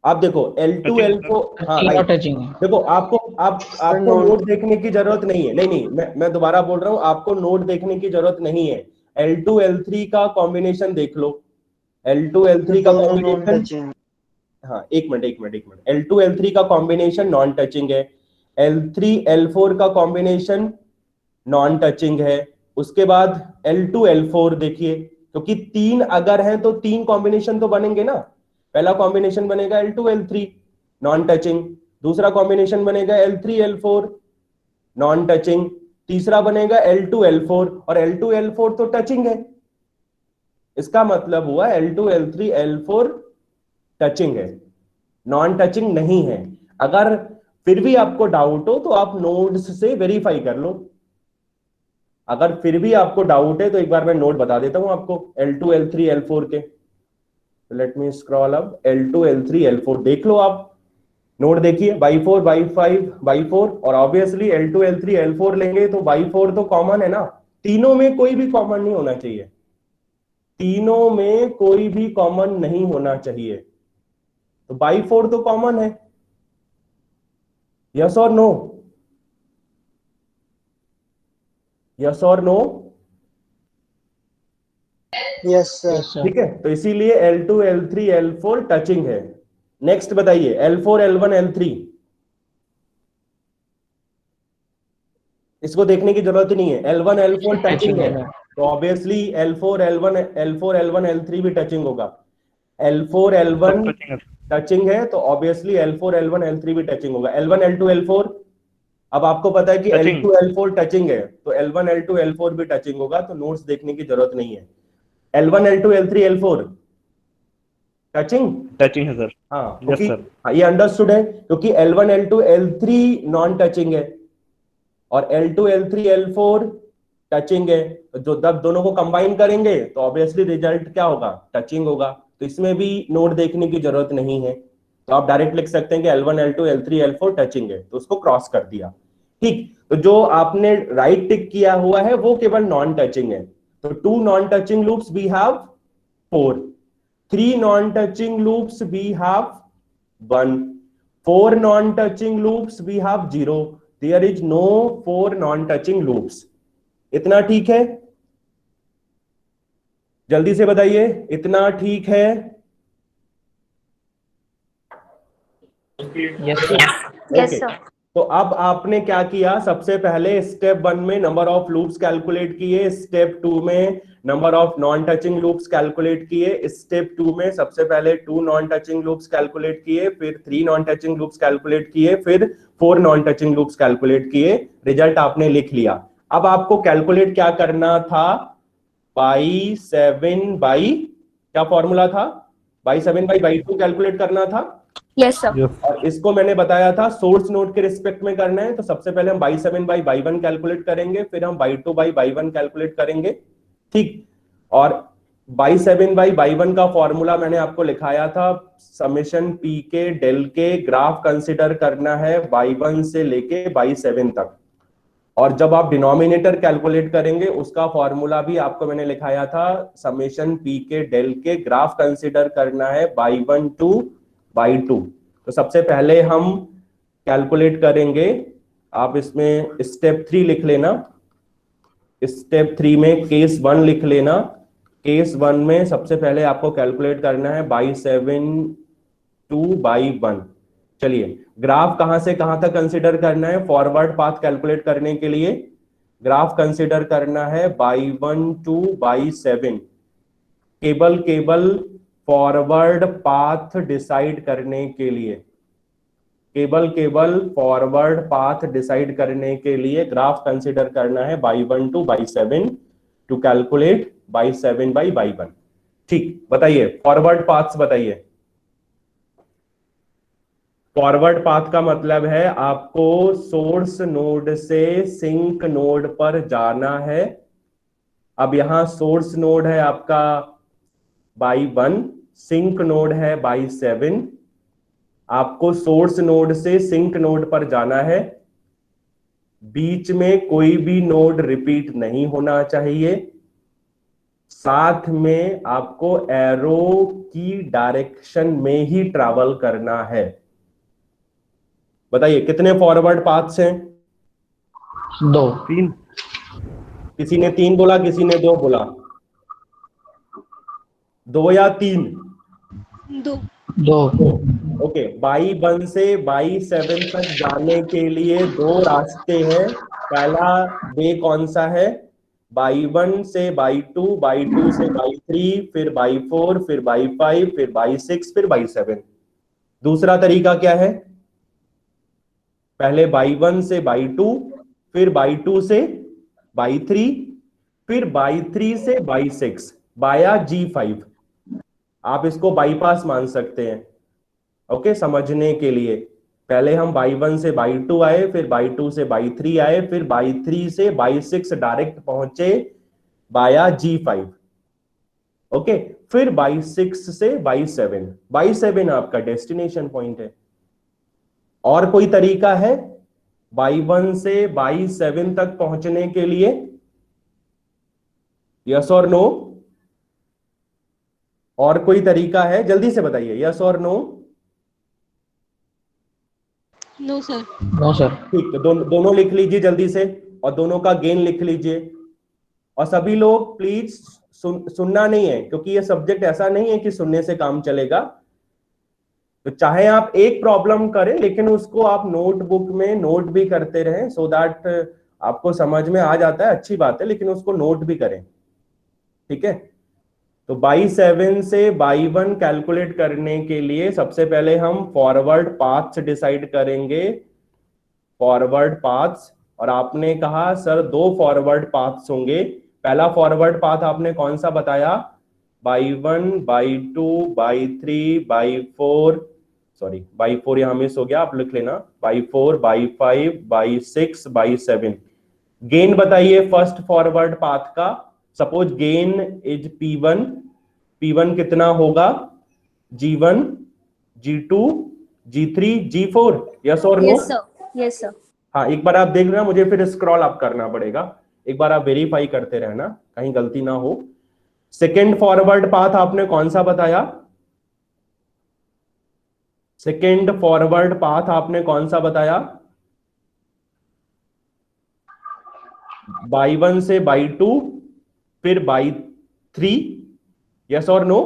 आप देखो L2, L4, हाँ नॉन राइट, टचिंग है, देखो आपको नोट देखने की जरूरत नहीं है, नहीं मैं दोबारा बोल रहा हूं, आपको नोट देखने की जरूरत नहीं है। L2, L3 का कॉम्बिनेशन देख लो, L2, L3 का दोनों कॉम्बिनेशन, non-touching. हाँ एक मिनट, L2, L3 का कॉम्बिनेशन नॉन टचिंग है, L3, L4 का कॉम्बिनेशन नॉन टचिंग है, उसके बाद L2, L4 देखिए, क्योंकि 3 अगर है तो 3 कॉम्बिनेशन तो बनेंगे ना। पहला कॉम्बिनेशन बनेगा L2, L3 नॉन टचिंग, दूसरा कॉम्बिनेशन बनेगा L3, L4 नॉन टचिंग, तीसरा बनेगा L2, L4 और L2, L4 तो टचिंग है। इसका मतलब हुआ L2, L3, L4 टचिंग है, नॉन टचिंग नहीं है। अगर फिर भी आपको डाउट हो तो आप नोड्स से वेरीफाई कर लो। अगर फिर भी आपको डाउट है तो एक बार मैं नोट बता देता हूं आपको L2, L3, L4 के। Let me scroll up, L2, L3, L4 देख लो आप, नोट देखिए, Y4, Y5, Y4 और ऑब्वियसली L2, L3, L4 लेंगे तो Y4 तो कॉमन है ना, तीनों में कोई भी कॉमन नहीं होना चाहिए, तीनों में कोई भी कॉमन नहीं होना चाहिए, तो Y4 तो कॉमन है। यस और नो? यस और no? Yes, sir. Yes sir, ठीक है, तो इसीलिए L2, L3, L4 टचिंग है। नेक्स्ट बताइए L4, L1, L3, इसको देखने की जरूरत ही नहीं है, L1, L4 टचिंग है, तो obviously L4, L1, L4, L1, L3 भी टचिंग होगा। L4, L1 टचिंग है। टचिंग है तो ऑब्वियसली L4, L1, L3 भी टचिंग होगा। L1, L2, L4, अब आपको पता है कि Touching. L2, L4 टचिंग है तो L1, L2, L4 भी टचिंग होगा, तो नोट्स देखने की जरूरत नहीं है। L1, L2, L3, L4 touching, touching है सर। हाँ यस क्योंकि सर। हाँ, ये अंडरस्टूड है, क्योंकि L1, L2, L3 non touching है और L2, L3, L4 टचिंग है, जो जब दोनों को कंबाइन करेंगे तो ऑब्वियसली रिजल्ट क्या होगा, टचिंग होगा, तो इसमें भी नोट देखने की जरूरत नहीं है, तो आप डायरेक्ट लिख सकते हैं कि L1, L2, L3, L4 touching है, तो उसको क्रॉस कर दिया। ठीक, तो जो आपने राइट टिक किया हुआ है वो केवल नॉन टचिंग है, तो 2 non touching loops we have 4, 3 non touching loops we have 1, 4 non touching loops we have 0, there is no 4 non touching loops. इतना ठीक है? जल्दी से बताइए, इतना ठीक है? Yes sir, Yes, Okay. sir. तो अब आपने क्या किया, सबसे पहले स्टेप 1 में नंबर ऑफ लूप्स कैलकुलेट किए, स्टेप 2 में number of non touching loops calculate किए, स्टेप 2 में सबसे पहले 2 नॉन टचिंग लूप्स कैलकुलेट किए, फिर 3 नॉन टचिंग लूप्स कैलकुलेट किए, फिर 4 नॉन टचिंग लूप्स कैलकुलेट किए, रिजल्ट आपने लिख लिया। अब आपको कैलकुलेट क्या करना था, by 7 by क्या फॉर्मूला था, by 7 by 2 कैलकुलेट करना था, Yes, sir. और इसको मैंने बताया था सोर्स नोड के रिस्पेक्ट में करना है, तो सबसे पहले हम बाई 7 बाई बाई 1 कैलकुलेट करेंगे, फिर हम बाई 2 बाई बाई 1 कैलकुलेट करेंगे, ठीक। और बाई 7 बाई बाई 1 का फॉर्मूला मैंने आपको लिखाया था, समेशन पी के डेल के ग्राफ कंसिडर करना है बाई 1 से लेके बाई 7 तक। और जब आप डिनोमिनेटर कैलकुलेट करेंगे उसका फॉर्मूला भी आपको मैंने लिखाया था, समेशन पी के डेल के ग्राफ कंसिडर करना है बाई 1 टू बाई 2। तो सबसे पहले हम कैलकुलेट करेंगे, आप इसमें स्टेप 3 लिख लेना, स्टेप 3 में केस 1 लिख लेना। केस 1 में सबसे पहले आपको कैलकुलेट करना है बाई 7 टू बाई 1। चलिए, ग्राफ कहां से कहां तक कंसिडर करना है? फॉरवर्ड पाथ कैलकुलेट करने के लिए ग्राफ कंसिडर करना है बाई 1 टू बाई 7। केवल फॉरवर्ड पाथ डिसाइड करने के लिए, केवल फॉरवर्ड पाथ डिसाइड करने के लिए ग्राफ कंसिडर करना है y 1 to by 7 to calculate by 7 y by 1। ठीक, बताइए फॉरवर्ड पाथ्स बताइए। फॉरवर्ड पाथ का मतलब है आपको सोर्स नोड से सिंक नोड पर जाना है। अब यहां सोर्स नोड है आपका बाई 1, सिंक नोड है बाई 7। आपको सोर्स नोड से सिंक नोड पर जाना है, बीच में कोई भी नोड रिपीट नहीं होना चाहिए, साथ में आपको एरो की डायरेक्शन में ही ट्रैवल करना है। बताइए कितने फॉरवर्ड पाथ्स हैं? 2। 3। किसी ने 3 बोला, किसी ने 2 बोला। 2 या 3? 2। 2। ओके, बाई 1 से बाई 7 तक जाने के लिए 2 रास्ते हैं। पहला वे कौन सा है? बाई 1 से बाई 2, बाई 2 से बाई 3, फिर बाई 4, फिर बाई 5, फिर बाई 6, फिर बाई 7। दूसरा तरीका क्या है? पहले बाई 1 से बाई 2, फिर बाई 2 से बाई 3, फिर बाई 3 से बाई 6 बाया G5। आप इसको बाईपास मान सकते हैं। ओके, समझने के लिए पहले हम बाई 1 से बाई 2 आए, फिर बाई 2 से बाई 3 आए, फिर बाई 3 से बाई 6 डायरेक्ट पहुंचे बाया G5। ओके, फिर बाई 6 से बाई 7। बाई 7 आपका डेस्टिनेशन पॉइंट है। और कोई तरीका है बाई 1 से बाई 7 तक पहुंचने के लिए? यस और नो? और कोई तरीका है? जल्दी से बताइए, यस और no. No sir. No sir. ठीक, तो दोनों लिख लीजिए जल्दी से, और दोनों का गेन लिख लीजिए। और सभी लोग प्लीज सुनना नहीं है, क्योंकि ये सब्जेक्ट ऐसा नहीं है कि सुनने से काम चलेगा। तो चाहे आप एक प्रॉब्लम करें, लेकिन उसको आप नोटबुक में नोट भी करते रहें, सो दैट आपको समझ में आ जाता है, अच्छी बात है, लेकिन उसको नोट भी करें। ठीक है, तो बाई 7 से बाई 1 कैलकुलेट करने के लिए सबसे पहले हम फॉरवर्ड पाथ्स डिसाइड करेंगे। फॉरवर्ड पाथ्स, और आपने कहा सर 2 फॉरवर्ड पाथ्स होंगे। पहला फॉरवर्ड पाथ आपने कौन सा बताया? By 1, by 2, by 3, by 4, sorry by 4 यहां मिस हो गया, आप लिख लेना, by 4, by 5, by 6, by 7। Gain बताइए फर्स्ट फॉरवर्ड पाथ का। Suppose gain is P1, P1 कितना होगा? G1, G2, G3, G4, yes और no? Yes, sir. Yes, sir. हाँ, एक बार आप देख लेना, मुझे फिर स्क्रॉल अप करना पड़ेगा, एक बार आप वेरीफाई करते रहना कहीं गलती ना हो। सेकेंड फॉरवर्ड पाथ आपने कौन सा बताया? सेकेंड फॉरवर्ड पाथ आपने कौन सा बताया? बाई 1 से बाई 2, फिर बाई 3, यस और नो?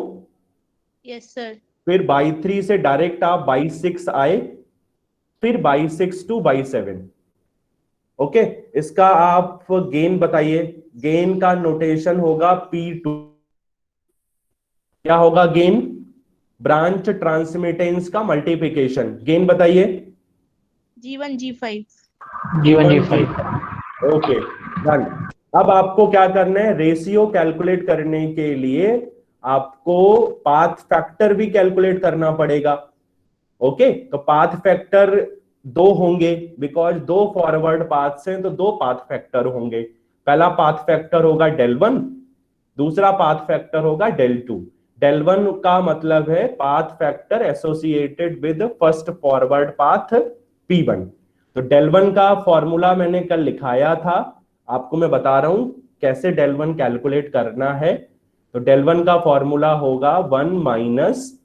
Yes sir. फिर बाई 3 से डायरेक्ट आप बाई 6 आए, फिर बाई 6 टू बाई 7। ओके, इसका आप गेन बताइए। गेन का नोटेशन होगा P2। क्या होगा गेन? ब्रांच ट्रांसमिटेंस का मल्टीप्लिकेशन। गेन बताइए। G1 G5। G1 G5। Okay, done. अब आपको क्या करना है? रेशियो कैलकुलेट करने के लिए आपको पाथ फैक्टर भी कैलकुलेट करना पड़ेगा। ओके, तो पाथ फैक्टर 2 होंगे, बिकॉज 2 फॉरवर्ड पाथ हैं तो 2 पाथ फैक्टर होंगे। पहला पाथ फैक्टर होगा del1, दूसरा पाथ फैक्टर होगा del2। del1 का मतलब है path factor associated with first forward path p1। तो del1 का फॉर्मूला मैंने कल लिखाया था, आपको मैं बता रहा हूं कैसे del1 कैलकुलेट करना है। तो del1 का फॉर्मूला होगा 1 माइनस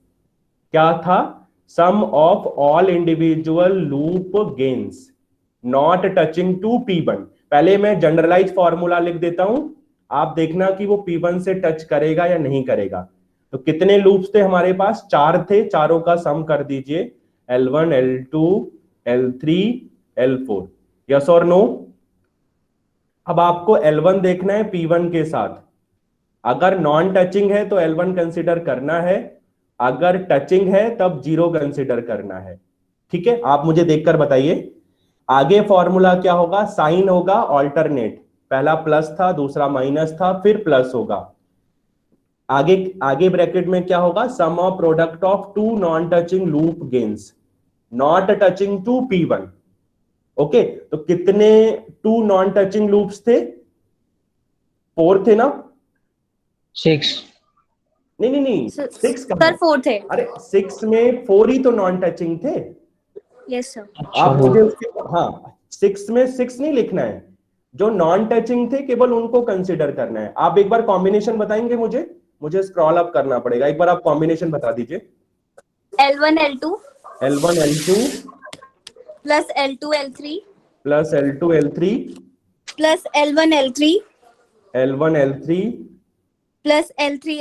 क्या था, sum of all individual loop gains not touching to p1। पहले मैं जनरलाइज फॉर्मूला लिख देता हूं, आप देखना कि वो p1 से टच करेगा या नहीं करेगा। तो कितने लूप्स थे हमारे पास, 4 थे, चारों का सम कर दीजिए, L1 L2 L3 L4, yes और नो। अब आपको L1 देखना है p1 के साथ, अगर नॉन टचिंग है तो L1 कंसिडर करना है, अगर टचिंग है तब 0 कंसिडर करना है। ठीक है, आप मुझे देखकर बताइए आगे फॉर्मूला क्या होगा। साइन होगा ऑल्टरनेट, पहला प्लस था दूसरा माइनस था फिर प्लस होगा। आगे आगे ब्रैकेट में क्या होगा, sum of product of 2 non touching loop gains not touching to p1। Okay, तो कितने 2 नॉन टचिंग लूप्स थे, 4 थे ना? 6। नहीं 6 सर 4 थे। अरे 6 में 4 ही तो नॉन टचिंग थे। Yes sir. आप मुझे उसके, हाँ 6 में 6 नहीं लिखना है, जो नॉन टचिंग थे केवल उनको कंसिडर करना है। आप एक बार कॉम्बिनेशन बताएंगे मुझे स्क्रॉल अप करना पड़ेगा, एक बार आप कॉम्बिनेशन बता दीजिए। L1 L2 plus L2 L3 plus L2 L3 plus L1 L3 plus L3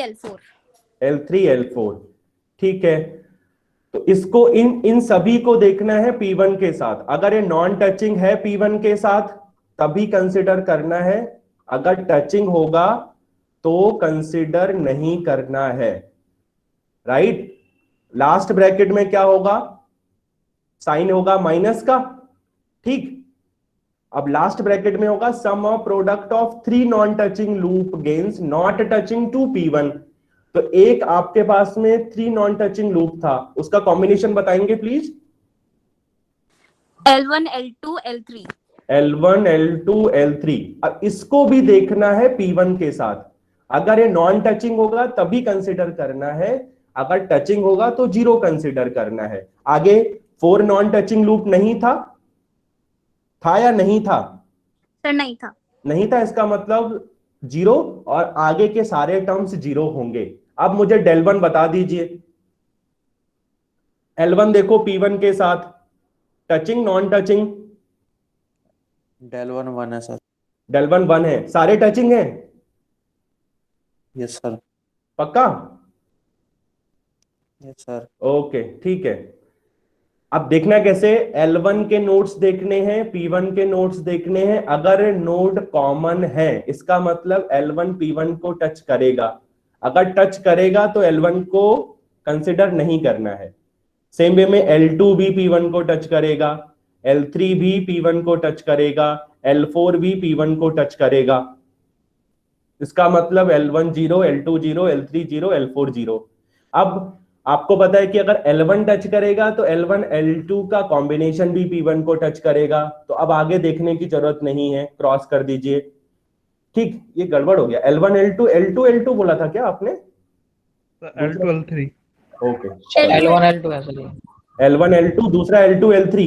L4। ठीक है, तो इसको इन सभी को देखना है P1 के साथ। अगर ये नॉन टचिंग है P1 के साथ तभी कंसिडर करना है, अगर टचिंग होगा तो कंसिडर नहीं करना है। राइट, लास्ट ब्रैकेट में क्या होगा, साइन होगा माइनस का। ठीक, अब लास्ट ब्रैकेट में होगा sum of product of 3 non touching loop gains not touching to p1। तो एक आपके पास में 3 नॉन टचिंग लूप था, उसका कॉम्बिनेशन बताएंगे please. L1 L2 L3 L1 L2 L3। अब इसको भी देखना है P1 के साथ, अगर ये नॉन टचिंग होगा तभी कंसिडर करना है, अगर टचिंग होगा तो 0 कंसिडर करना है। आगे 4 नॉन टचिंग लूप नहीं था या नहीं था? सर नहीं था। नहीं था, इसका मतलब 0 और आगे के सारे टर्म्स 0 होंगे। अब मुझे del1 बता दीजिए। L1 देखो P1 के साथ टचिंग नॉन टचिंग, del1 1 है सर। del1 1 है, सारे टचिंग है? Yes sir. पक्का? Yes sir. ओके ठीक है। अब देखना कैसे, L1 के नोड्स देखने हैं, P1 के नोड्स देखने हैं। अगर नोड कॉमन है इसका मतलब L1 P1 को टच करेगा, अगर टच करेगा तो L1 को कंसिडर नहीं करना है। सेम वे में L2 भी P1 को टच करेगा, L3 भी P1 को टच करेगा, L4 भी P1 को टच करेगा। इसका मतलब L1 0, L2 0, L3 0, L4 0। अब आपको पता है कि अगर L1 टच करेगा तो L1 L2 का कॉम्बिनेशन भी P1 को टच करेगा। तो अब आगे देखने की जरूरत नहीं है, क्रॉस कर दीजिए। ठीक, ये गड़बड़ हो गया। L1 L2 L2 L2 बोला था क्या आपने? L2 L3। Okay, L1 L2 है सर ये। L1 L2 दूसरा L2 L3।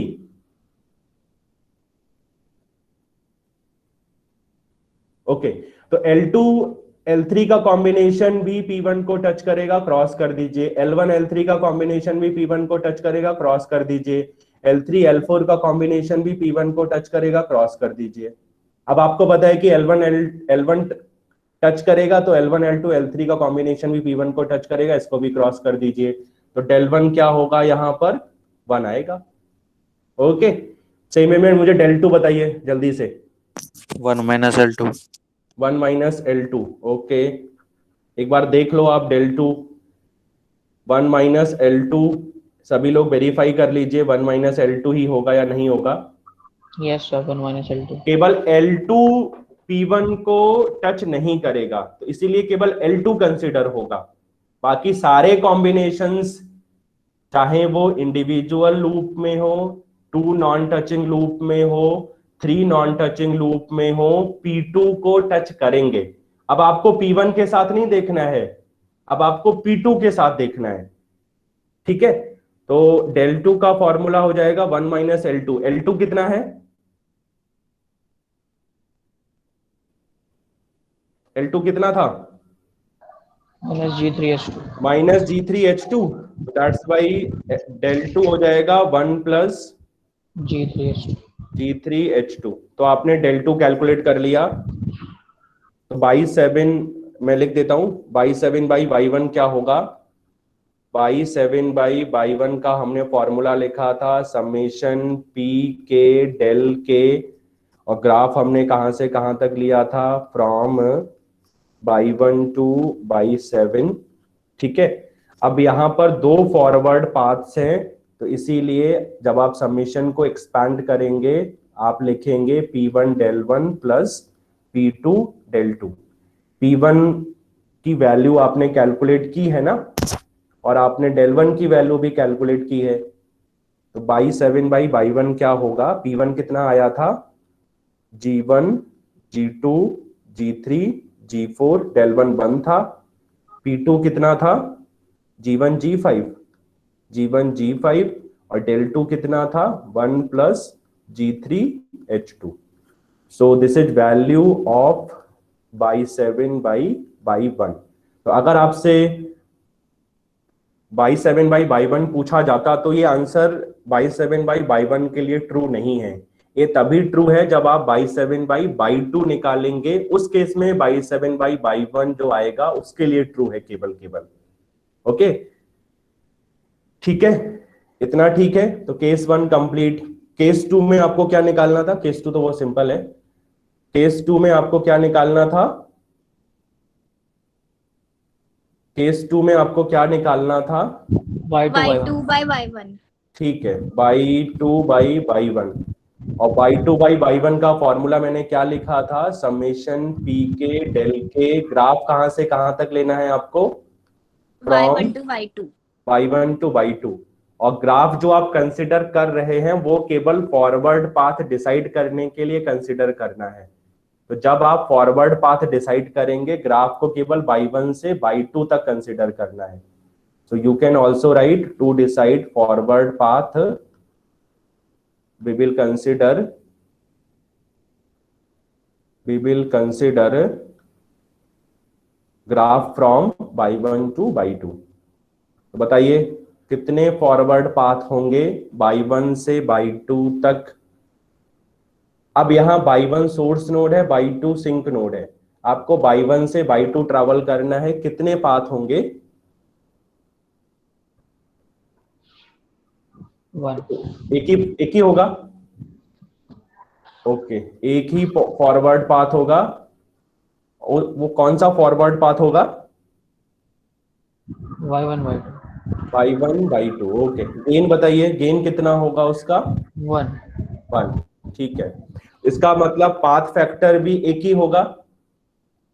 ओके, तो L2 L3 का कॉम्बिनेशन भी P1 को टच करेगा, क्रॉस कर दीजिए। L1 L3 का कॉम्बिनेशन भी P1 को टच करेगा, क्रॉस कर दीजिए। L3 L4 का कॉम्बिनेशन भी P1 को टच करेगा, क्रॉस कर दीजिए। अब आपको पता है कि L1 टच करेगा तो L1 L2 L3 का कॉम्बिनेशन भी P1 को टच करेगा, इसको भी क्रॉस कर दीजिए। तो del1 क्या होगा, यहां पर 1 आएगा। ओके, सेम में मुझे del2 बताइए जल्दी से। 1 minus L2। 1 minus L2। Okay, एक बार देख लो आप del2। 1 माइनस L2 सभी लोग वेरीफाई कर लीजिए, 1 माइनस L2 ही होगा या नहीं होगा। Yes sir, 1 minus L2। केवल L2 P1 को टच नहीं करेगा तो इसीलिए केवल L2 कंसिडर होगा, बाकी सारे कॉम्बिनेशंस चाहे वो इंडिविजुअल लूप में हो, 2 नॉन टचिंग लूप में हो, 3 नॉन टचिंग लूप में हो, P2 को टच करेंगे। अब आपको P1 के साथ नहीं देखना है, अब आपको P2 के साथ देखना है, ठीक है। तो del 2 का फॉर्मूला हो जाएगा 1 माइनस L2। L2 कितना है? L2 कितना था? -G3H2 minus G3H2, that's why del 2 हो जाएगा 1 प्लस G3H2 G3H2। तो आपने del 2 कैलकुलेट कर लिया। तो बाई 7 मैं लिख देता हूं, बाई 7 बाई y1 क्या होगा? बाई 7 बाई y1 का हमने फॉर्मूला लिखा था समेशन p के डेल के, और ग्राफ हमने कहां से कहां तक लिया था? फ्रॉम y1 टू y7, ठीक है। अब यहां पर 2 फॉरवर्ड पाथ्स हैं, तो इसीलिए जब आप समेशन को एक्सपैंड करेंगे आप लिखेंगे p1 del 1 plus p2 del 2। p1 की वैल्यू आपने कैलकुलेट की है ना, और आपने del 1 की वैल्यू भी कैलकुलेट की है। तो बाई 7 बाई y1 क्या होगा? p1 कितना आया था? g1 g2 g3 g4, del 1 1 था। p2 कितना था? g1 g5 g1 g5, और del 2 कितना था? 1 plus g3H2। So this is value of by 7 by y1। तो अगर आपसे बाई 7 बाई y1 पूछा जाता तो ये आंसर बाई 7 बाई y1 के लिए ट्रू नहीं है। ये तभी ट्रू है जब आप बाई 7 बाई y2 निकालेंगे, उस केस में बाई 7 बाई y1 जो आएगा उसके लिए ट्रू है केवल केवल। ओके, ठीक है, इतना ठीक है। तो केस 1 कंप्लीट। केस 2 में आपको क्या निकालना था? केस 2 तो वो सिंपल है। केस 2 में आपको क्या निकालना था? केस 2 में आपको क्या निकालना था? y2 by y1। ठीक है, बाई 2 बाई y1। और बाई 2 बाई y1 का फॉर्मूला मैंने क्या लिखा था? समेशन p के डेल के, ग्राफ कहां से कहां तक लेना है आपको? y1 to y2। y1 to y2। और ग्राफ जो आप कंसिडर कर रहे हैं वो केवल फॉरवर्ड पाथ डिसाइड करने के लिए कंसिडर करना है। तो जब आप फॉरवर्ड पाथ डिसाइड करेंगे, ग्राफ को केवल y1 से y2 तक कंसिडर करना है। So you can also write to decide forward path we will consider graph from y1 to y2। तो बताइए कितने फॉरवर्ड पाथ होंगे y1 से y2 तक? अब यहां y1 सोर्स नोड है, y2 सिंक नोड है। आपको y1 से y2 ट्रैवल करना है, कितने पाथ होंगे? 1 एक ही होगा। ओके, एक ही फॉरवर्ड पाथ होगा। और वो कौन सा फॉरवर्ड पाथ होगा? y1 y1 y2। Okay, gain बताइए, गेन कितना होगा उसका? 1 ठीक है। इसका मतलब पाथ फैक्टर भी एक ही होगा?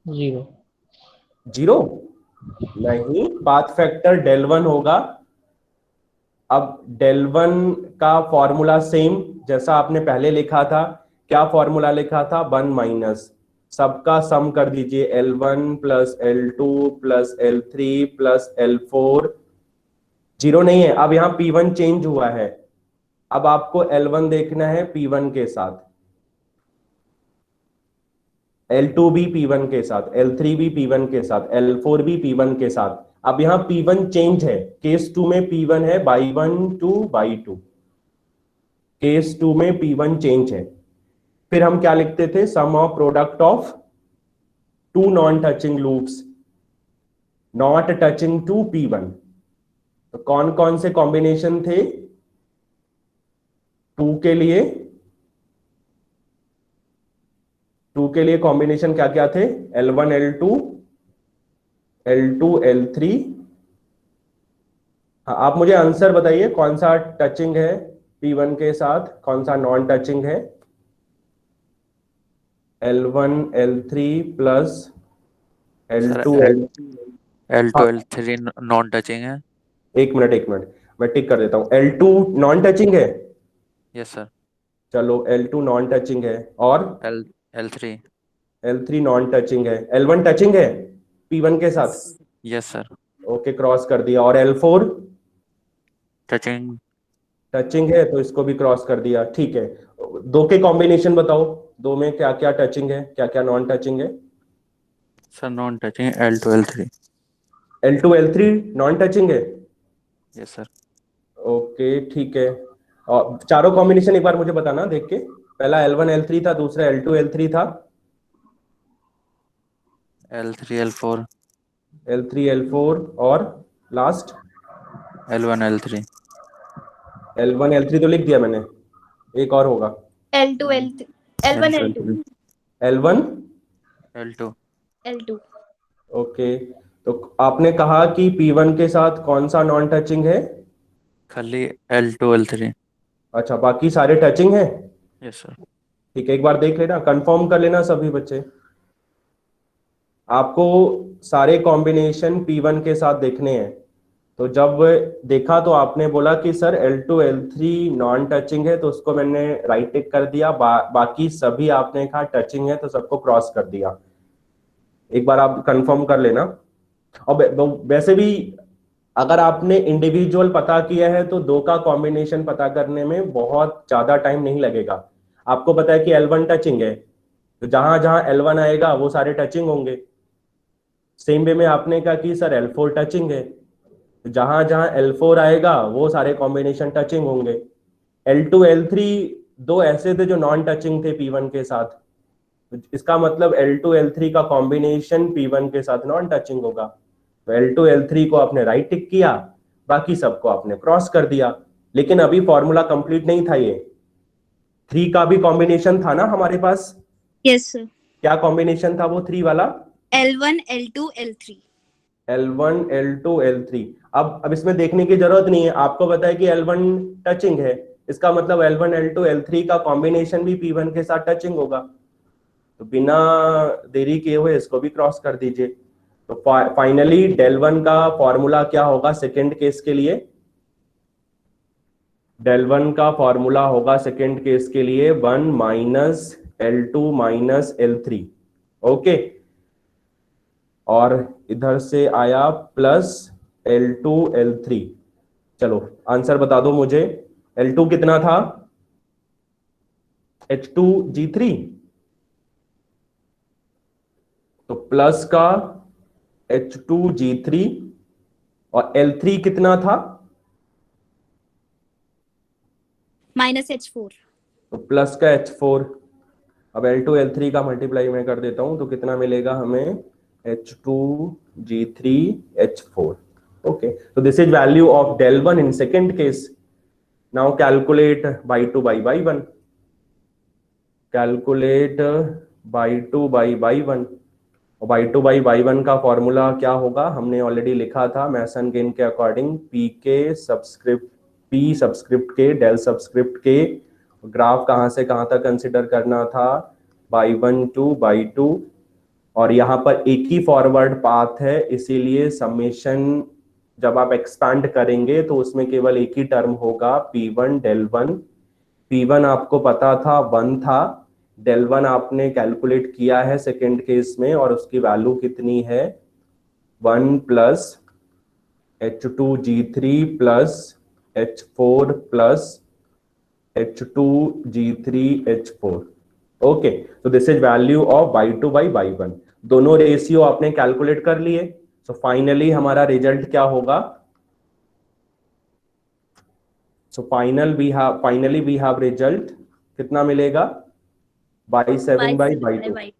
0 0 नहीं, पाथ फैक्टर del 1 होगा। अब del 1 का फॉर्मूला सेम जैसा आपने पहले लिखा था। क्या फॉर्मूला लिखा था? 1 माइनस सबका सम कर दीजिए, L1 plus L2 plus L3 plus L4। 0 नहीं है। अब यहां P1 चेंज हुआ है, अब आपको L1 देखना है P1 के साथ, L2 भी P1 के साथ, L3 भी P1 के साथ, L4 भी P1 के साथ। अब यहां P1 चेंज है। केस 2 में P1 है y1 टू y2। केस 2 में P1 चेंज है। फिर हम क्या लिखते थे? Sum of product of 2 non touching loops not touching to P1। तो कौन कौन से कॉम्बिनेशन थे 2 के लिए? 2 के लिए कॉम्बिनेशन क्या क्या थे? L1 L2 L2 L3। हाँ, आप मुझे आंसर बताइए, कौन सा टचिंग है P1 के साथ, कौन सा नॉन टचिंग है? L1 L3 plus L2 sir L3। L2 L3 non touching है। एक मिनट मैं टिक कर देता हूँ। L2 नॉन टचिंग है, Yes, sir. चलो L2 नॉन टचिंग है, और L3. L3 नॉन टचिंग है। L1 टचिंग है P1 के साथ, Yes, sir. ओके क्रॉस कर दिया। और L4 Touching. टचिंग है, तो इसको भी क्रॉस कर दिया। ठीक है, दो के कॉम्बिनेशन बताओ, दो में क्या क्या टचिंग है, क्या क्या नॉन टचिंग है। Sir, non-touching. L2, L3. L2 L3 non touching है, Yes, sir. ओके ठीक है। और चारों कॉम्बिनेशन एक बार मुझे बताना देख के। पहला L1 L3 था, दूसरा L2 L3 था, L3, L4. L3 L4, और last L1, L3. L1 L3 तो लिख दिया मैंने, एक और होगा L2 L3 L1 L2 L1 L2. L2 okay. तो आपने कहा कि P1 के साथ कौन सा नॉन टचिंग है। खाली L2, L3. अच्छा, बाकी सारे टचिंग है। Yes, sir. ठीक है, एक बार देख लेना, कंफर्म कर लेना सभी बच्चे। आपको सारे कॉम्बिनेशन P1 के साथ देखने हैं। तो जब देखा तो आपने बोला कि sir L2 L3 non touching है, तो उसको मैंने राइट टिक कर दिया। बाकी सभी आपने कहा टचिंग है, तो सबको क्रॉस कर दिया। एक बार आप कंफर्म कर लेना। और वैसे भी अगर आपने इंडिविजुअल पता किया है तो दो का कॉम्बिनेशन पता करने में बहुत ज्यादा टाइम नहीं लगेगा। आपको पता है कि L1 टचिंग है, तो जहां जहां L1 आएगा वो सारे टचिंग होंगे। सेम वे में आपने कहा कि सर L4 टचिंग है, तो जहां जहां L4 आएगा वो सारे कॉम्बिनेशन टचिंग होंगे। L2 L3 दो ऐसे थे जो नॉन टचिंग थे P1 के साथ, तो इसका मतलब L2 L3 का कॉम्बिनेशन P1 के साथ नॉन टचिंग होगा। तो L2 L3 को आपने राइट टिक किया, बाकी सबको आपने क्रॉस कर दिया। लेकिन अभी फॉर्मूला कंप्लीट नहीं था, ये 3 का भी कॉम्बिनेशन था ना हमारे पास। Yes sir क्या कॉम्बिनेशन था वो 3 वाला? L1 L2 L3 L1 L2 L3। अब इसमें देखने की जरूरत नहीं है, आपको पता है कि L1 टचिंग है, इसका मतलब L1 L2 L3 का कॉम्बिनेशन भी P1 के साथ टचिंग होगा। तो बिना देरी किए हुए इसको भी क्रॉस कर दीजिए। तो फाइनली del1 का फॉर्मूला क्या होगा सेकेंड केस के लिए? del1 का फॉर्मूला होगा सेकेंड केस के लिए 1 minus L2 minus L3, okay. और इधर से आया प्लस L2 L3। चलो आंसर बता दो मुझे, L2 कितना था? H2G3, तो प्लस का H2G3, और L3 कितना था? minus H4 तो प्लस का H4। अब L2 L3 का मल्टीप्लाई मैं कर देता हूं, तो कितना मिलेगा हमें? H2G3 H4, okay. So this is value of del1 in second case. Now calculate by 2 by 1, calculate by 2 by 1। और by 2 by 1 का फॉर्मूला क्या होगा हमने ऑलरेडी लिखा था मैसन गेन के अकॉर्डिंग, P के सबस्क्रिप्ट P सबस्क्रिप्ट के डेल सबस्क्रिप्ट के। ग्राफ कहां से कहां तक कंसिडर करना था? by 1 to by 2, और यहाँ पर एक ही फॉरवर्ड पाथ है, इसीलिए समेशन जब आप एक्सपैंड करेंगे तो उसमें केवल एक ही टर्म होगा P1 del1। P1 आपको पता था 1 था, del1 आपने कैलकुलेट किया है सेकेंड केस में, और उसकी वैल्यू कितनी है? 1 plus H2G3 plus H4 plus H2G3 H4, okay. तो this is value of by 2 by 1। दोनों रेशियो आपने कैलकुलेट कर लिए। सो फाइनली हमारा रिजल्ट क्या होगा? So finally we have result कितना मिलेगा? by 7 by 2,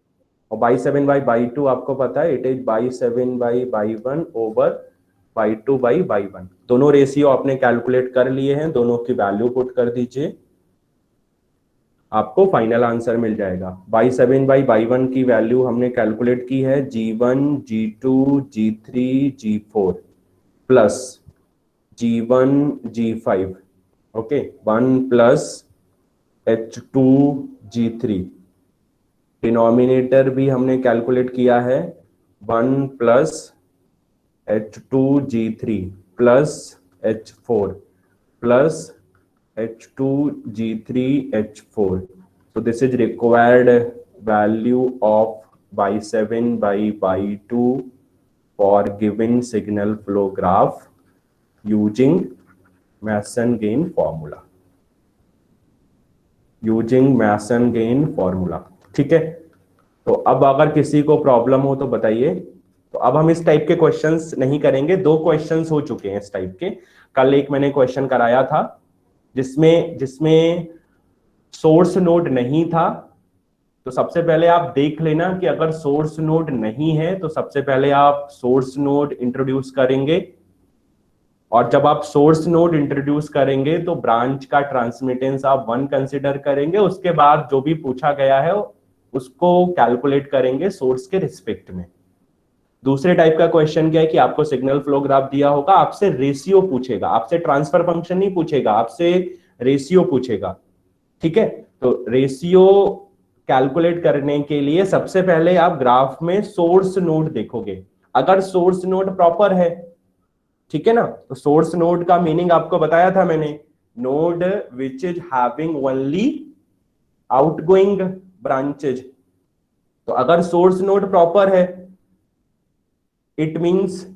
और by 7 by 2 आपको पता है it is by 7 by 1 over by 2 by 1। दोनों रेशियो आपने कैलकुलेट कर लिए हैं, दोनों की वैल्यू पुट कर दीजिए, आपको फाइनल आंसर मिल जाएगा। by 7 by 1 की वैल्यू हमने कैलकुलेट की है G1 G2 G3 G4 plus G1 G5, okay. 1 plus H2 G3, denominator भी हमने कैलकुलेट किया है 1 plus H2 G3 plus H4 plus H2G3H4. So this is required value of Y7 by Y2 for given signal flow graph using Mason-Gain formula. ठीक है, तो अब अगर किसी को प्रॉब्लम हो तो बताइए। तो अब हम इस टाइप के क्वेश्चंस नहीं करेंगे, 2 क्वेश्चंस हो चुके हैं इस टाइप के। कल एक मैंने क्वेश्चन कराया था जिसमें सोर्स नोड नहीं था। तो सबसे पहले आप देख लेना कि अगर सोर्स नोड नहीं है तो सबसे पहले आप सोर्स नोड इंट्रोड्यूस करेंगे, और जब आप सोर्स नोड इंट्रोड्यूस करेंगे तो ब्रांच का ट्रांसमिटेंस आप 1 कंसिडर करेंगे। उसके बाद जो भी पूछा गया है उसको कैलकुलेट करेंगे सोर्स के रिस्पेक्ट में। दूसरे टाइप का क्वेश्चन क्या है कि आपको सिग्नल फ्लो ग्राफ दिया होगा, आपसे रेशियो पूछेगा, आपसे ट्रांसफर फंक्शन नहीं पूछेगा, आपसे रेशियो पूछेगा। ठीक है, तो रेशियो कैलकुलेट करने के लिए सबसे पहले आप ग्राफ में सोर्स नोड देखोगे। अगर सोर्स नोड प्रॉपर है, ठीक है ना, तो सोर्स नोड का मीनिंग आपको बताया था मैंने, node which is having only outgoing branches. तो अगर सोर्स नोड प्रॉपर है, इट मींस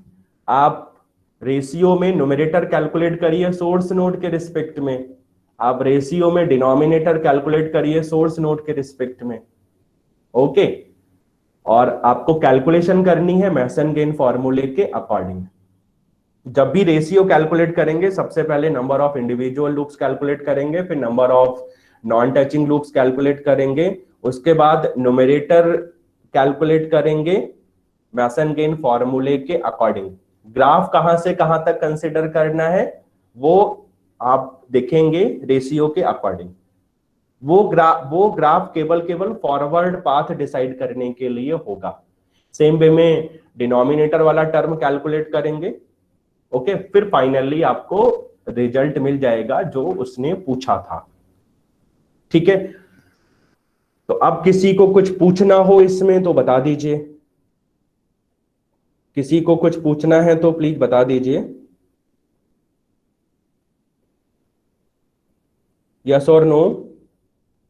आप रेशियो में न्यूमरेटर कैलकुलेट करिए सोर्स नोड के रिस्पेक्ट में, आप रेशियो में डिनोमिनेटर कैलकुलेट करिए सोर्स नोड के रिस्पेक्ट में। ओके, और आपको कैलकुलेशन करनी है मैसन-गेन फॉर्मूले के अकॉर्डिंग। जब भी रेशियो कैलकुलेट करेंगे सबसे पहले number of individual loops calculate करेंगे, फिर number of non touching loops calculate करेंगे, उसके बाद न्यूमरेटर कैलकुलेट करेंगे मैसन-गेन फॉर्मूले के अकॉर्डिंग। ग्राफ कहां से कहां तक कंसिडर करना है वो आप देखेंगे रेशियो के अकॉर्डिंग। वो ग्राफ केवल फॉरवर्ड पाथ डिसाइड करने के लिए होगा। सेम वे में डिनोमिनेटर वाला टर्म कैलकुलेट करेंगे। ओके, फिर फाइनली आपको रिजल्ट मिल जाएगा जो उसने पूछा था। ठीक है, तो अब किसी को कुछ पूछना हो इसमें तो बता दीजिए, किसी को कुछ पूछना है तो प्लीज बता दीजिए, यस और नो।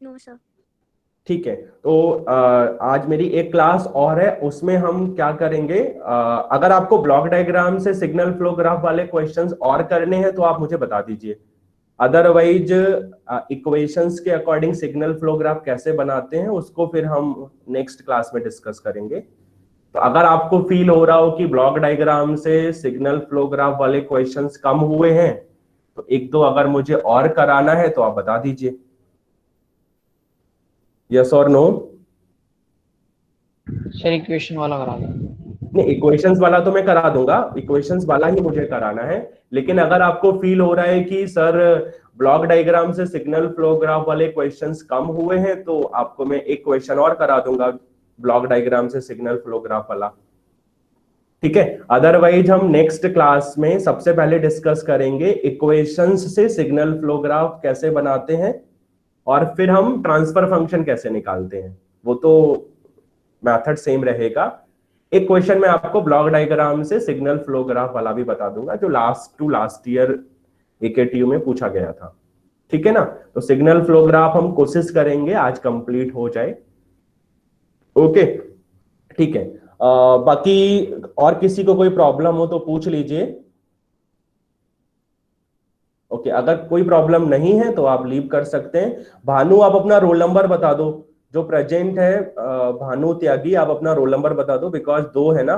No sir. ठीक है, तो आज मेरी एक क्लास और है, उसमें हम क्या करेंगे, अगर आपको ब्लॉक डायग्राम से सिग्नल फ्लो ग्राफ वाले क्वेश्चंस और करने हैं तो आप मुझे बता दीजिए। अदरवाइज इक्वेशंस के अकॉर्डिंग सिग्नल फ्लो ग्राफ कैसे बनाते हैं उसको फिर हम नेक्स्ट क्लास में डिस्कस करेंगे। तो अगर आपको फील हो रहा हो कि ब्लॉक डायग्राम से सिग्नल फ्लो ग्राफ वाले क्वेश्चंस कम हुए हैं तो 1-2 अगर मुझे और कराना है तो आप बता दीजिए, यस और नो। सर इक्वेशन वाला करा दो। नहीं, इक्वेशंस वाला तो मैं करा दूंगा, इक्वेशंस वाला ही मुझे कराना है। लेकिन अगर आपको फील हो रहा है कि सर ब्लॉक डायग्राम से सिग्नल फ्लो ग्राफ वाले क्वेश्चंस कम हुए हैं तो आपको मैं एक क्वेश्चन और करा दूंगा ब्लॉक डायग्राम से सिग्नल फ्लो ग्राफ वाला। ठीक है, अदरवाइज हम नेक्स्ट क्लास में सबसे पहले डिस्कस करेंगे इक्वेशंस से सिग्नल फ्लो ग्राफ कैसे बनाते हैं और फिर हम ट्रांसफर फंक्शन कैसे निकालते हैं। वो तो मेथड सेम रहेगा। एक क्वेश्चन में आपको ब्लॉक डायग्राम से सिग्नल फ्लो ग्राफ वाला भी बता दूंगा जो लास्ट ईयर AKTU में पूछा गया था। ठीक है ना, तो सिग्नल फ्लो ग्राफ हम कोशिश करेंगे आज कंप्लीट हो जाए। ओके, ठीक है, बाकी और किसी को कोई प्रॉब्लम हो तो पूछ लीजिए। ओके, अगर कोई प्रॉब्लम नहीं है तो आप लीव कर सकते हैं। भानु, आप अपना रोल नंबर बता दो जो प्रेजेंट है। भानु त्यागी, आप अपना रोल नंबर बता दो, बिकॉज 2 है ना।